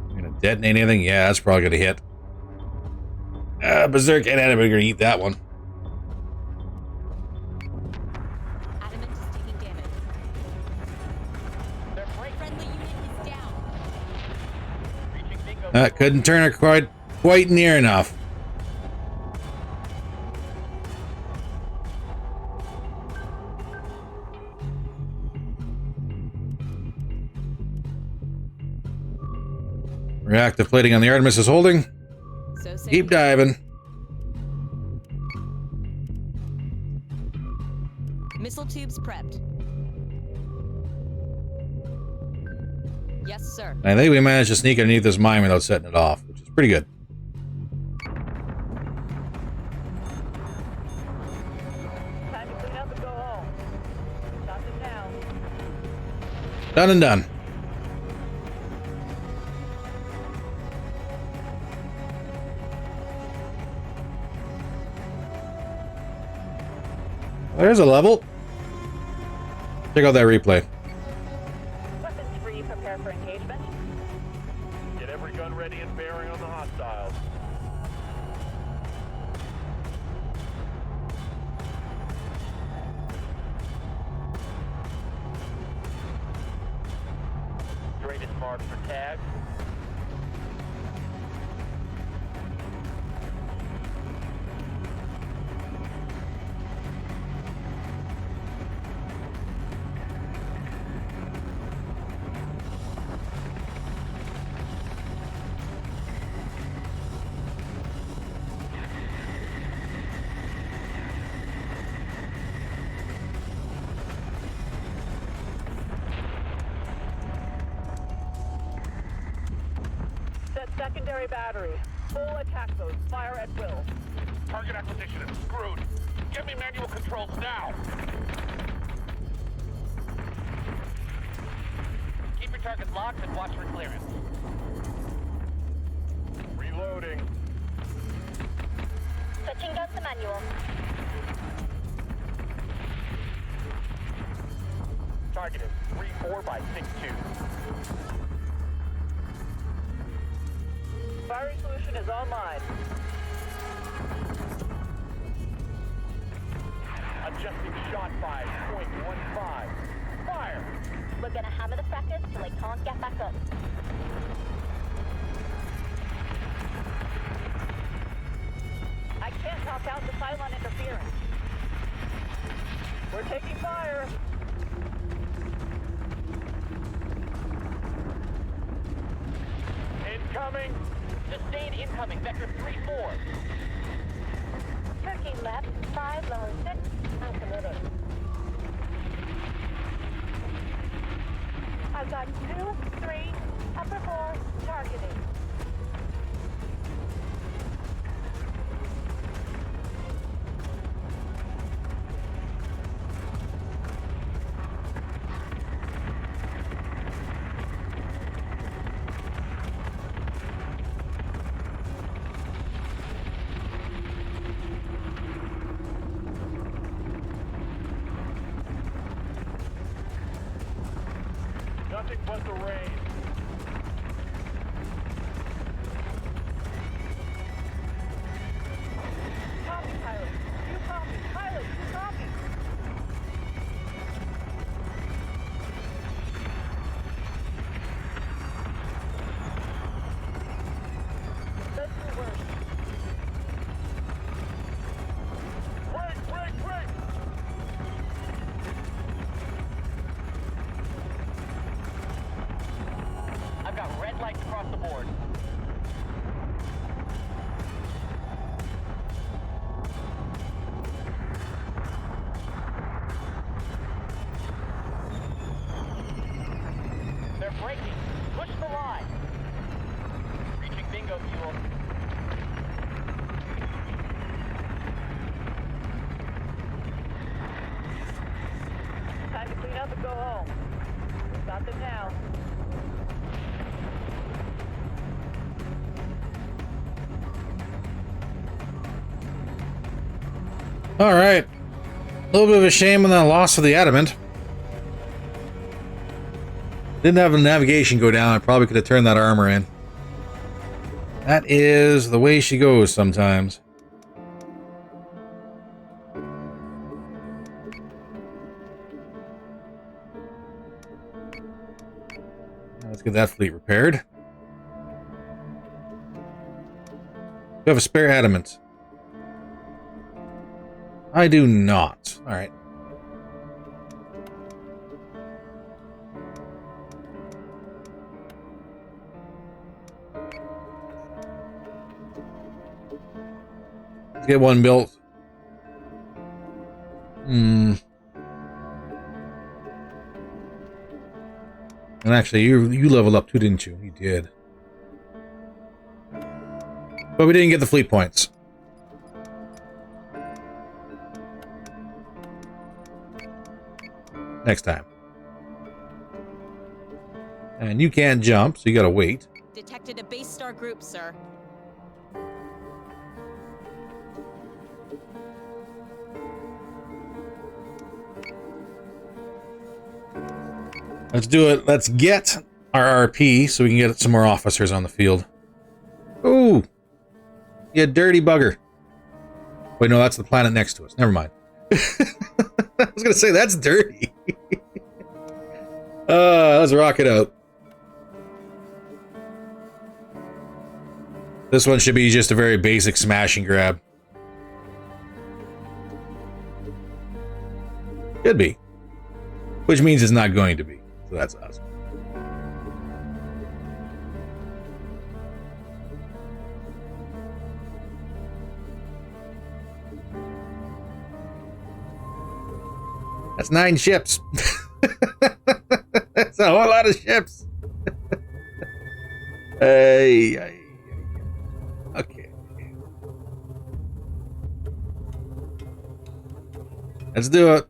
S1: You gonna detonate anything? Yeah, that's probably gonna hit. Berserk and Adamant are gonna eat that one.
S2: Adamant is taking damage.
S5: They're breaking.
S2: Friendly unit is down.
S5: Reaching bingo.
S1: That couldn't turn her quite near enough. Reactive plating on the Artemis is holding.
S2: So say
S1: Keep diving.
S2: Missile tubes prepped. Yes, sir.
S1: I think we managed to sneak underneath this mine without setting it off, which is pretty good.
S3: Time to clean up and go home. Not in now.
S1: Done and done. There's a level. Check out that replay.
S3: Weapons free, prepare for engagement.
S4: Get every gun ready and bearing on the hostiles.
S5: Greatest marks for tag.
S3: Set secondary battery. Full attack mode. Fire at will.
S4: Target acquisition is screwed. Give me manual controls now.
S5: Keep your targets locked and watch for clearance.
S4: Reloading.
S3: Switching guns to manual.
S4: Target is 3-4 by 6-2.
S3: Firing solution is online.
S4: Adjusting shot by 0.15. Fire!
S3: We're gonna hammer the frackers till they can't get back up. I can't knock out the Cylon interference. We're taking fire.
S4: Incoming!
S5: Sustained incoming. Vector 3-4.
S3: Turkey left, 5 low 6, I'm committed. I've got 2, 3, upper 4, targeting.
S4: Nothing but the rain.
S3: Copy, pilot. You copy. Pilot, you copy. Let's do work.
S4: Break!
S5: I've got red lights across the board. They're braking. Push the line. Reaching bingo fuel.
S3: Time to clean up and go home. We've got them now.
S1: All right. A little bit of a shame on the loss of the adamant. Didn't have the navigation go down. I probably could have turned that armor in. That is the way she goes sometimes. Let's get that fleet repaired. We have a spare adamant. I do not. All right. Let's get one built. And actually, you leveled up too, didn't you? You did. But we didn't get the fleet points. Next time. And you can't jump, so you gotta wait.
S2: Detected a base star group, sir.
S1: Let's do it. Let's get our RP so we can get some more officers on the field. Ooh! You dirty bugger. Wait, no, that's the planet next to us. Never mind. I was gonna say, that's dirty. Let's rock it out. This one should be just a very basic smash and grab. Could be. Which means it's not going to be. So that's awesome. That's 9 ships. That's a whole lot of ships. Hey. Okay. Let's do it.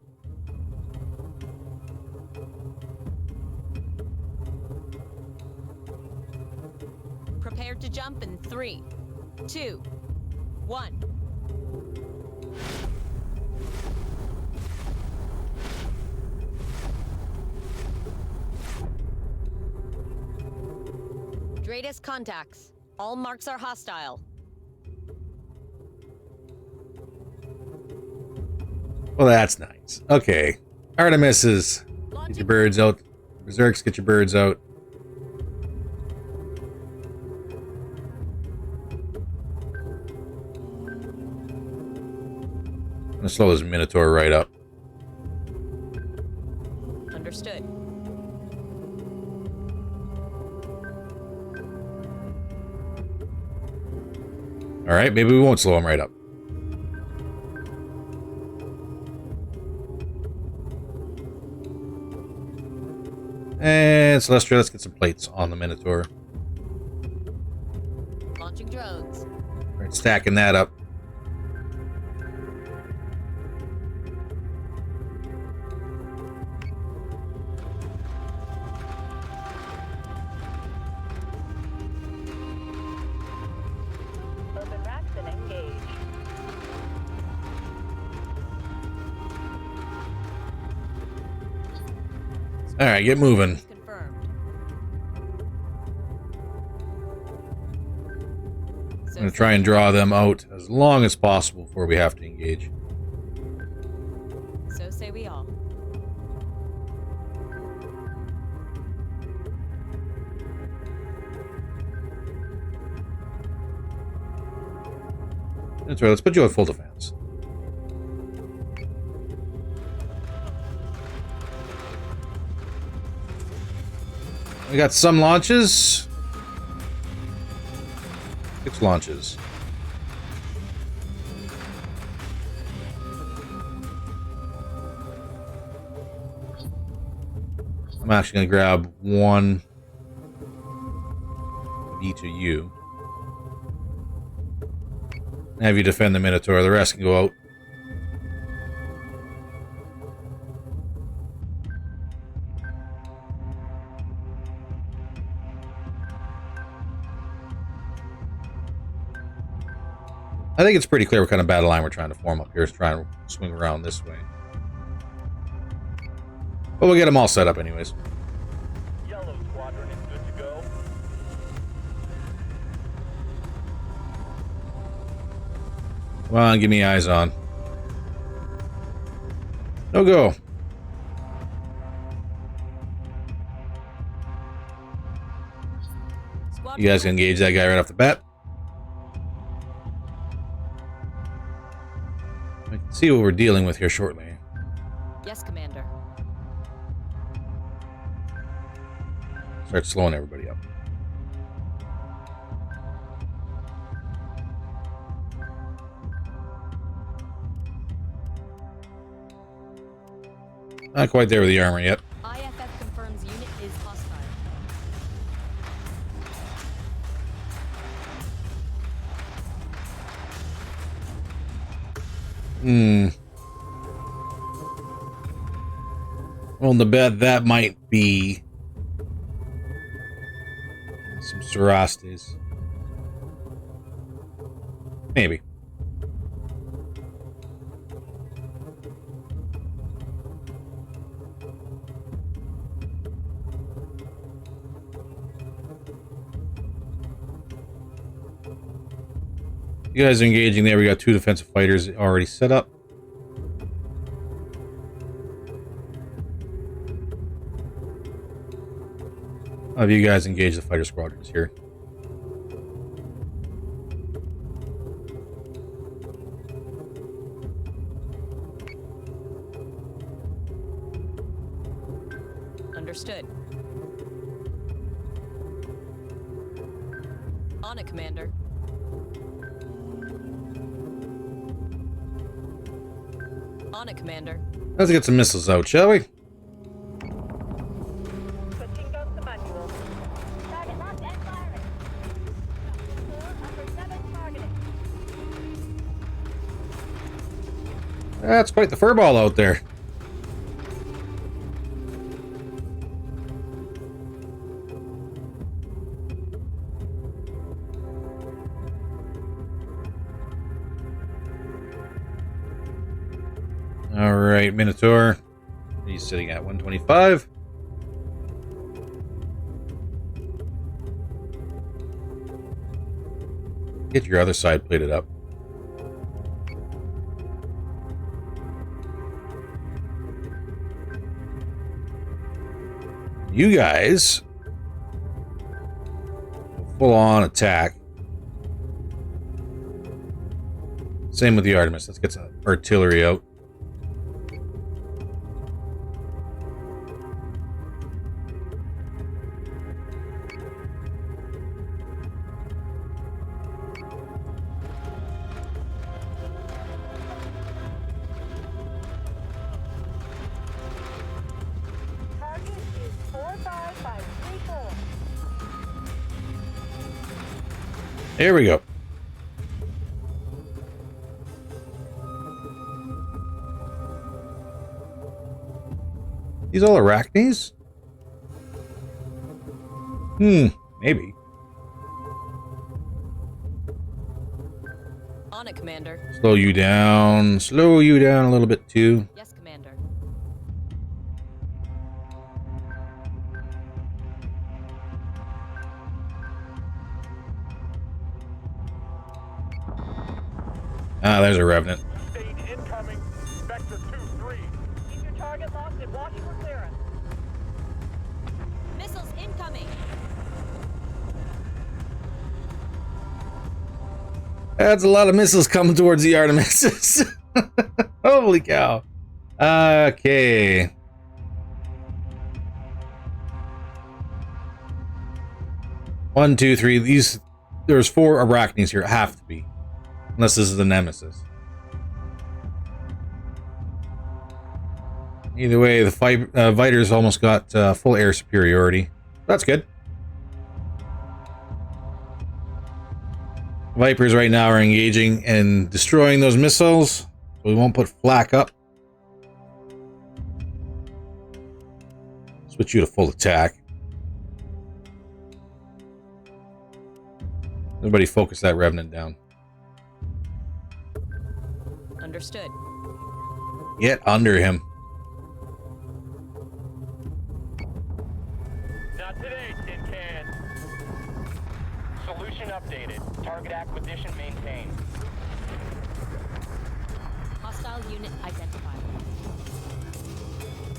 S2: Prepare to jump in 3, 2, 1. Greatest contacts. All marks are hostile.
S1: Well, that's nice. Okay. Artemis is... Get your birds out. Berserks, get your birds out. I'm gonna slow this Minotaur right up.
S2: Understood.
S1: Alright, maybe we won't slow him right up. And Celestia, let's get some plates on the Minotaur.
S2: Launching drones.
S1: All right, stacking that up.
S3: Open racks and engage.
S1: All right, get moving.
S2: Confirmed.
S1: I'm going to try and draw them out as long as possible before we have to engage.
S2: So say we all.
S1: That's right, let's put you at full defense. We got some launches. 6 launches. I'm actually going to grab one of each of you. Have you defend the Minotaur. The rest can go out. I think it's pretty clear what kind of battle line we're trying to form up here. Is trying to swing around this way. But we'll get them all set up anyways.
S4: Yellow squadron is good to go.
S1: Come on, give me eyes on. No go. You guys can engage that guy right off the bat. I can see what we're dealing with here shortly.
S2: Yes, Commander.
S1: Start slowing everybody up. Not quite there with the armor yet.
S2: IFF confirms unit is hostile.
S1: Well, the bet that might be some Cerastes. Maybe. You guys are engaging there. We got 2 defensive fighters already set up. Have you guys engage the fighter squadrons here?
S2: Understood. On it, Commander. On it, Commander.
S1: Let's get some missiles out, shall we?
S3: Switching out the manual. Target locked and firing. 4 under 7 targeting.
S1: That's quite the furball out there. All right, Minotaur. He's sitting at 125. Get your other side plated up. You guys, full on attack. Same with the Artemis. Let's get some artillery out.
S3: Target is 4 5
S1: There we go. These all arachnes? Maybe.
S2: On it, Commander.
S1: Slow you down. Slow you down a little bit too.
S2: Yes, Commander.
S1: Ah, there's a revenant.
S4: State incoming. Vector 2-3.
S3: Keep your target locked and watch for clearance.
S2: Missiles incoming.
S1: That's a lot of missiles coming towards the Artemis. Holy cow. Okay. One, two, three. There's 4 arachnes here. Have to be. Unless this is the Nemesis. Either way, the fighters almost got full air superiority. That's good. Vipers right now are engaging and destroying those missiles. So we won't put flak up. Switch you to full attack. Everybody focus that Revenant down.
S2: Understood.
S1: Get under him.
S5: Not today, Tin Can. Solution updated. Target acquisition maintained.
S2: Hostile unit identified.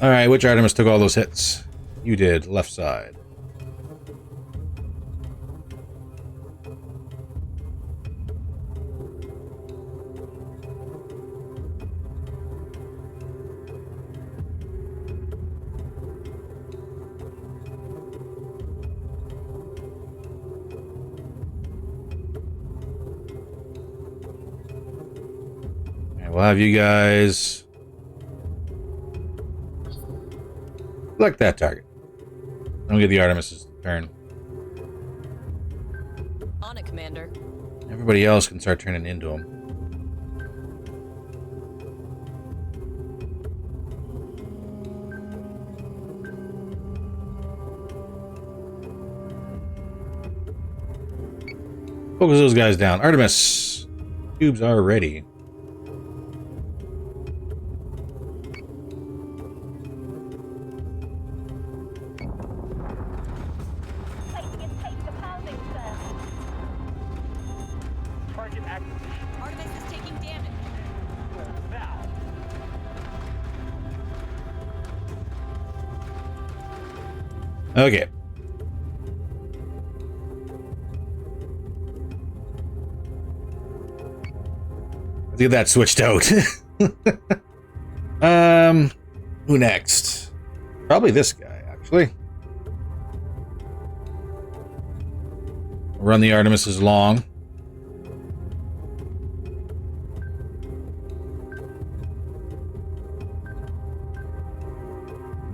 S1: Alright, which Artemis took all those hits? You did, left side. We'll have you guys select that target. Don't get the Artemis's turn.
S2: On it, Commander.
S1: Everybody else can start turning into them. Focus those guys down. Artemis, tubes are ready.
S3: Taking its taste of housing, sir.
S4: Target acquisition
S2: Artemis is taking damage.
S4: now.
S1: Okay. Let's get that switched out. Who next? Probably this guy, actually. Run the Artemises long.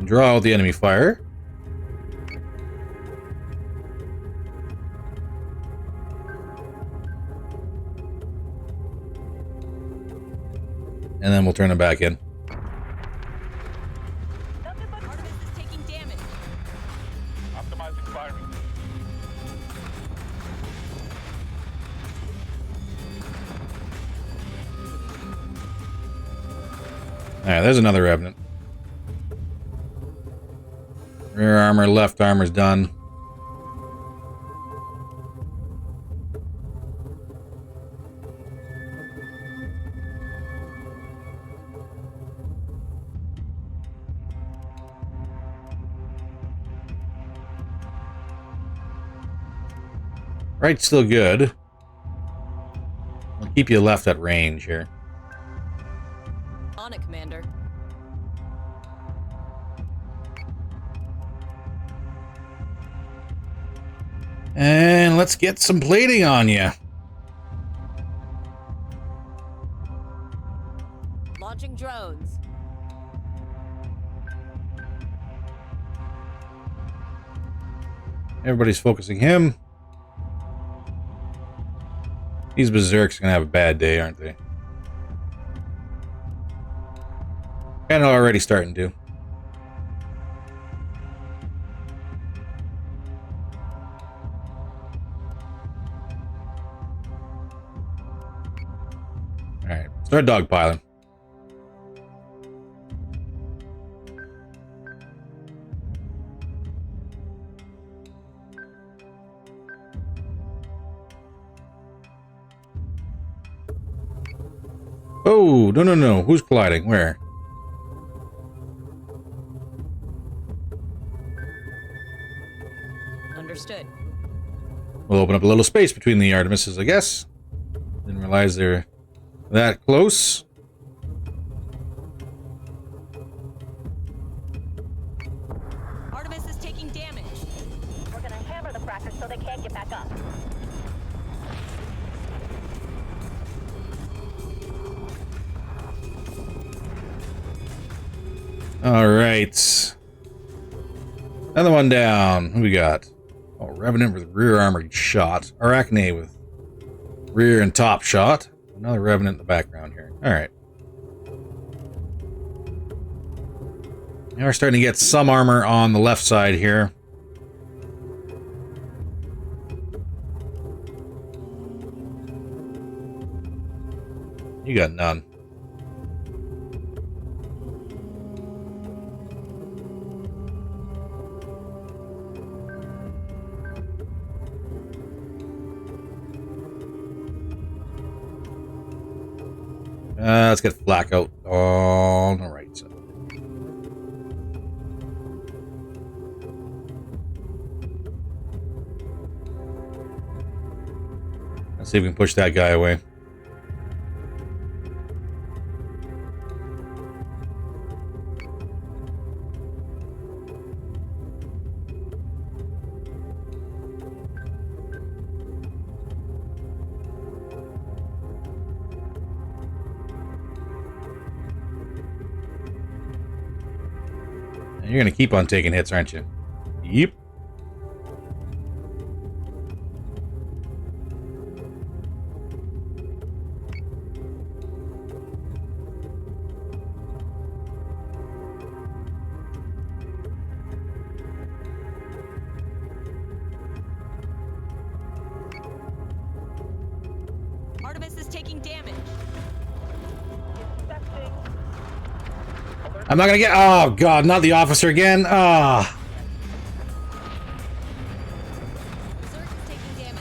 S1: Draw out the enemy fire. And then we'll turn it back in.
S3: Nothing but
S2: Artemis is taking damage.
S4: Optimizing firing.
S1: Alright, there's another Revenant. Rear armor, left armor's done. Right's still good. I'll keep you left at range here.
S2: On it, Commander.
S1: And let's get some plating on you.
S2: Launching drones.
S1: Everybody's focusing him. These berserks are gonna have a bad day, aren't they? Kinda already starting to. Alright, start dogpiling. Oh, no, no, no. Who's colliding? Where?
S2: Understood.
S1: We'll open up a little space between the Artemises, I guess. Didn't realize they're that close.
S2: Artemis is taking damage.
S3: We're gonna hammer the crackers so they can't get back up.
S1: Alright. Another one down. Who we got? Oh, Revenant with rear armored shot. Arachne with rear and top shot. Another Revenant in the background here. Alright. Now we're starting to get some armor on the left side here. You got none. Let's get flak out on the right side. Let's see if we can push that guy away. You're gonna keep on taking hits, aren't you? Yep.
S2: Artemis is taking damage.
S1: I'm not gonna get. Oh god, not the officer again. Ah.
S2: Berserk is taking damage.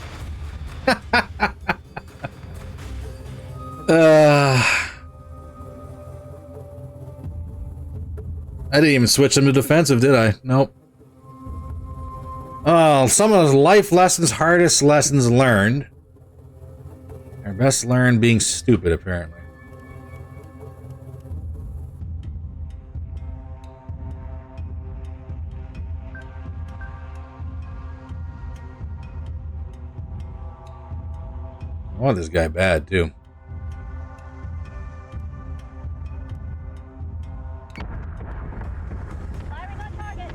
S1: I didn't even switch them to defensive, did I? Nope. Oh, some of those life lessons, hardest lessons learned. Our best learned being stupid, apparently. I want this guy bad, too.
S3: Firing on target.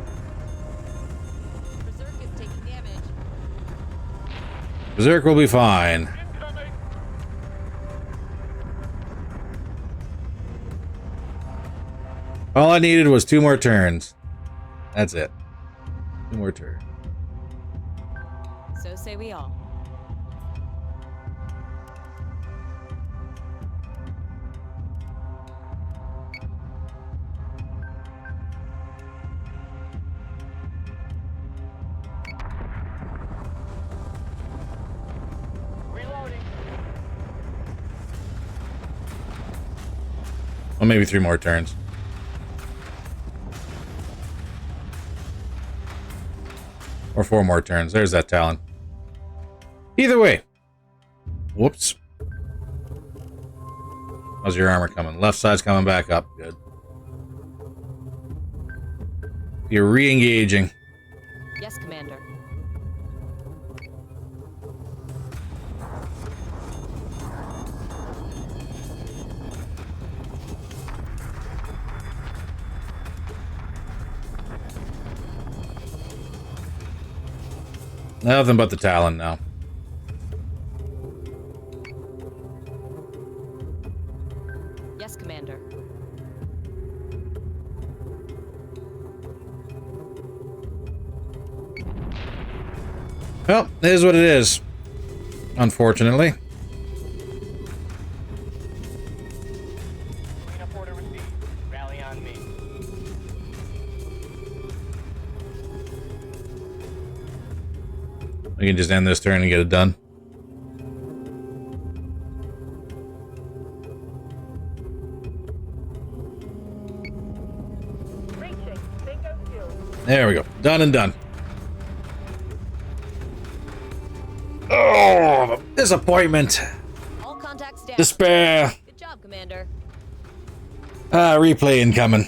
S2: Berserk is taking damage.
S1: Berserk will be fine.
S4: Incoming!
S1: All I needed was 2 more turns. That's it. 2 more turns.
S2: So say we all.
S4: Reloading.
S1: Well, maybe 3 more turns. Or 4 more turns. There's that Talon. Either way. Whoops. How's your armor coming? Left side's coming back up. Good. You're re-engaging.
S2: Yes, Commander.
S1: Nothing but the Talon now. Well, it is what it is. Unfortunately.
S5: Cleanup order received. Rally on me.
S1: We can just end this turn and get it done.
S3: Reaching. Bingo fuel.
S1: There we go. Done and done. Oh, disappointment.
S2: All contacts down.
S1: Despair.
S2: Good job, Commander.
S1: Replay incoming.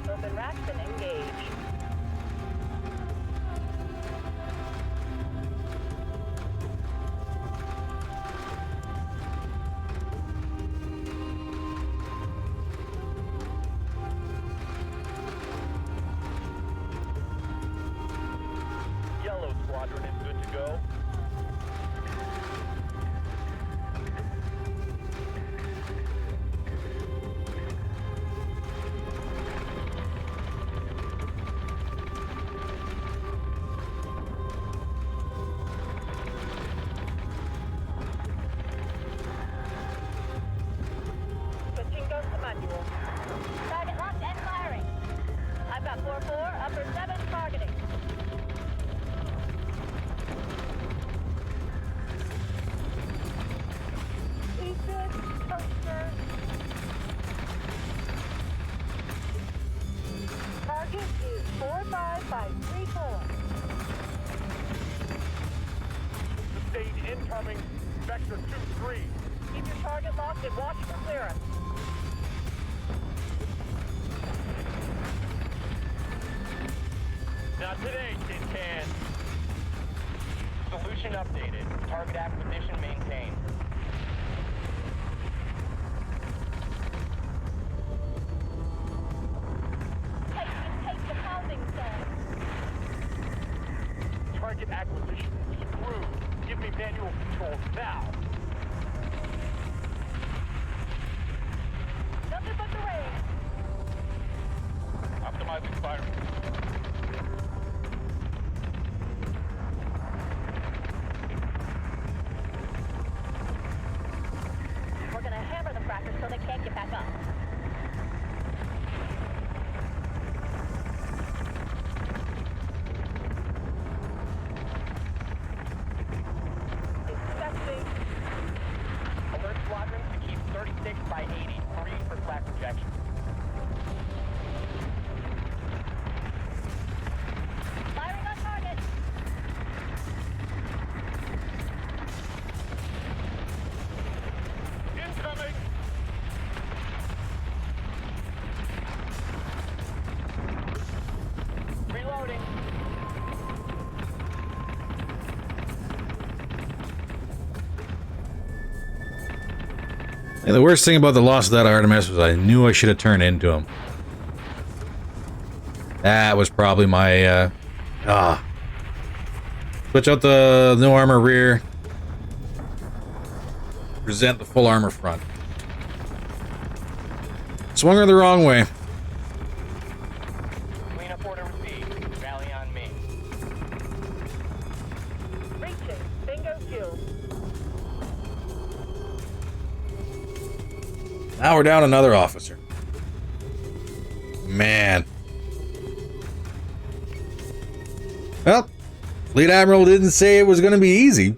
S3: Open racks and engage.
S4: Yellow squadron is good to go.
S3: Switching guns to manual. Target locked and firing. I've got 4-4, upper 7 targeting. Ethan, poster. Target is 45534.
S4: Sustained incoming. Vector 2-3.
S3: Keep your target locked and watch for clearance.
S4: Not today, Tin Can.
S5: Solution updated. Target acquisition maintained.
S3: Take the housing zone.
S4: Target acquisition screwed. Give me manual control now.
S3: Nothing but the rain.
S5: Optimizing firing.
S3: We're gonna hammer the frackers so they can't get back up. Inspecting.
S5: Alert squadrons to keep 36 by 80 free for flak projection.
S3: Firing on target.
S4: Incoming!
S5: Reloading.
S1: And the worst thing about the loss of that Artemis was I knew I should have turned into him. That was probably my, Switch out the no armor rear. Present the full armor front. Swung her the wrong way.
S5: Cleanup order received. Rally on me.
S3: Reaching. Bingo fuel.
S1: Now we're down another officer. Man. Well, Fleet Admiral didn't say it was going to be easy.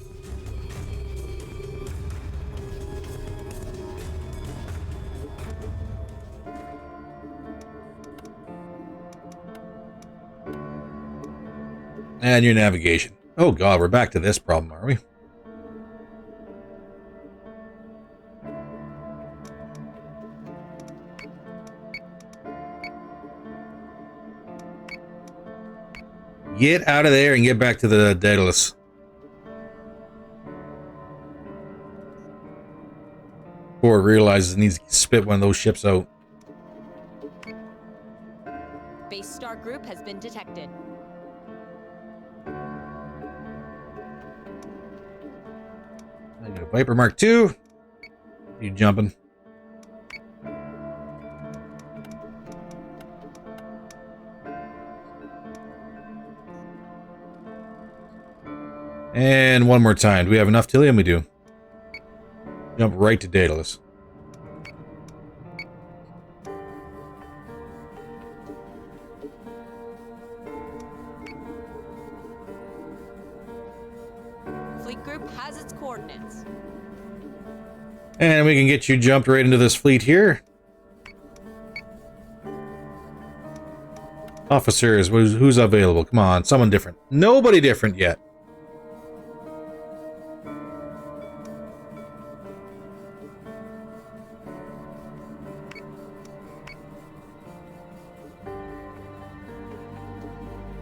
S1: And your navigation. Oh god, we're back to this problem, are we? Get out of there and get back to the Daedalus. Before it realizes it needs to spit one of those ships out.
S2: Base star group has been detected.
S1: I got a Viper Mark II. You jumping? And one more time. Do we have enough Tillium? We do. Jump right to Daedalus.
S2: Fleet group has its coordinates.
S1: And we can get you jumped right into this fleet here. Officers, who's available? Come on, someone different. Nobody different yet.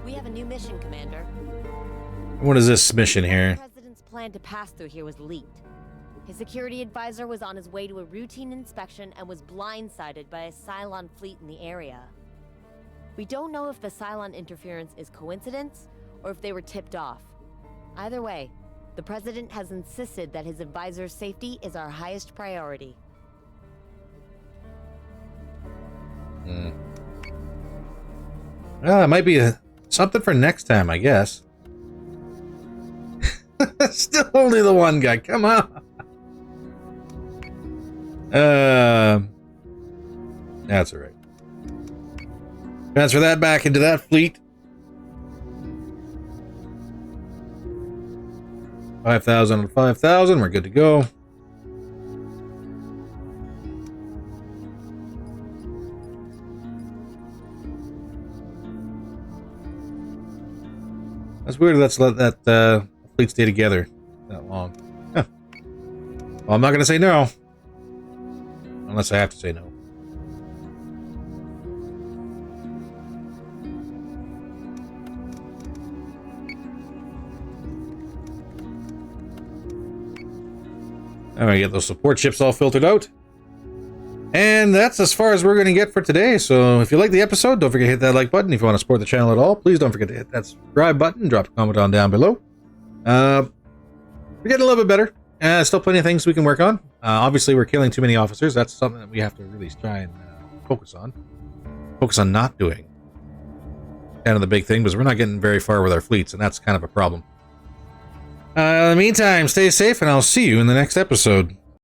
S2: We have a new mission, Commander.
S1: What is this mission here?
S2: The President's plan to pass through here was leaked. His security advisor was on his way to a routine inspection and was blindsided by a Cylon fleet in the area. We don't know if the Cylon interference is coincidence or if they were tipped off. Either way, the President has insisted that his advisor's safety is our highest priority.
S1: Well, it might be something for next time, I guess. Still only the one guy. Come on. That's all right. Transfer that back into that fleet. 5,000 and 5,000. We're good to go. That's weird. Let's let that fleet stay together that long. Huh. Well, I'm not going to say no. Unless I have to say no. Alright, get those support ships all filtered out. And that's as far as we're going to get for today. So if you like the episode, don't forget to hit that like button. If you want to support the channel at all, please don't forget to hit that subscribe button. Drop a comment on down below. We're getting a little bit better. Still plenty of things we can work on. Obviously, we're killing too many officers. That's something that we have to really try and focus on. Focus on not doing. Kind of the big thing, because we're not getting very far with our fleets, and that's kind of a problem. In the meantime, stay safe, and I'll see you in the next episode.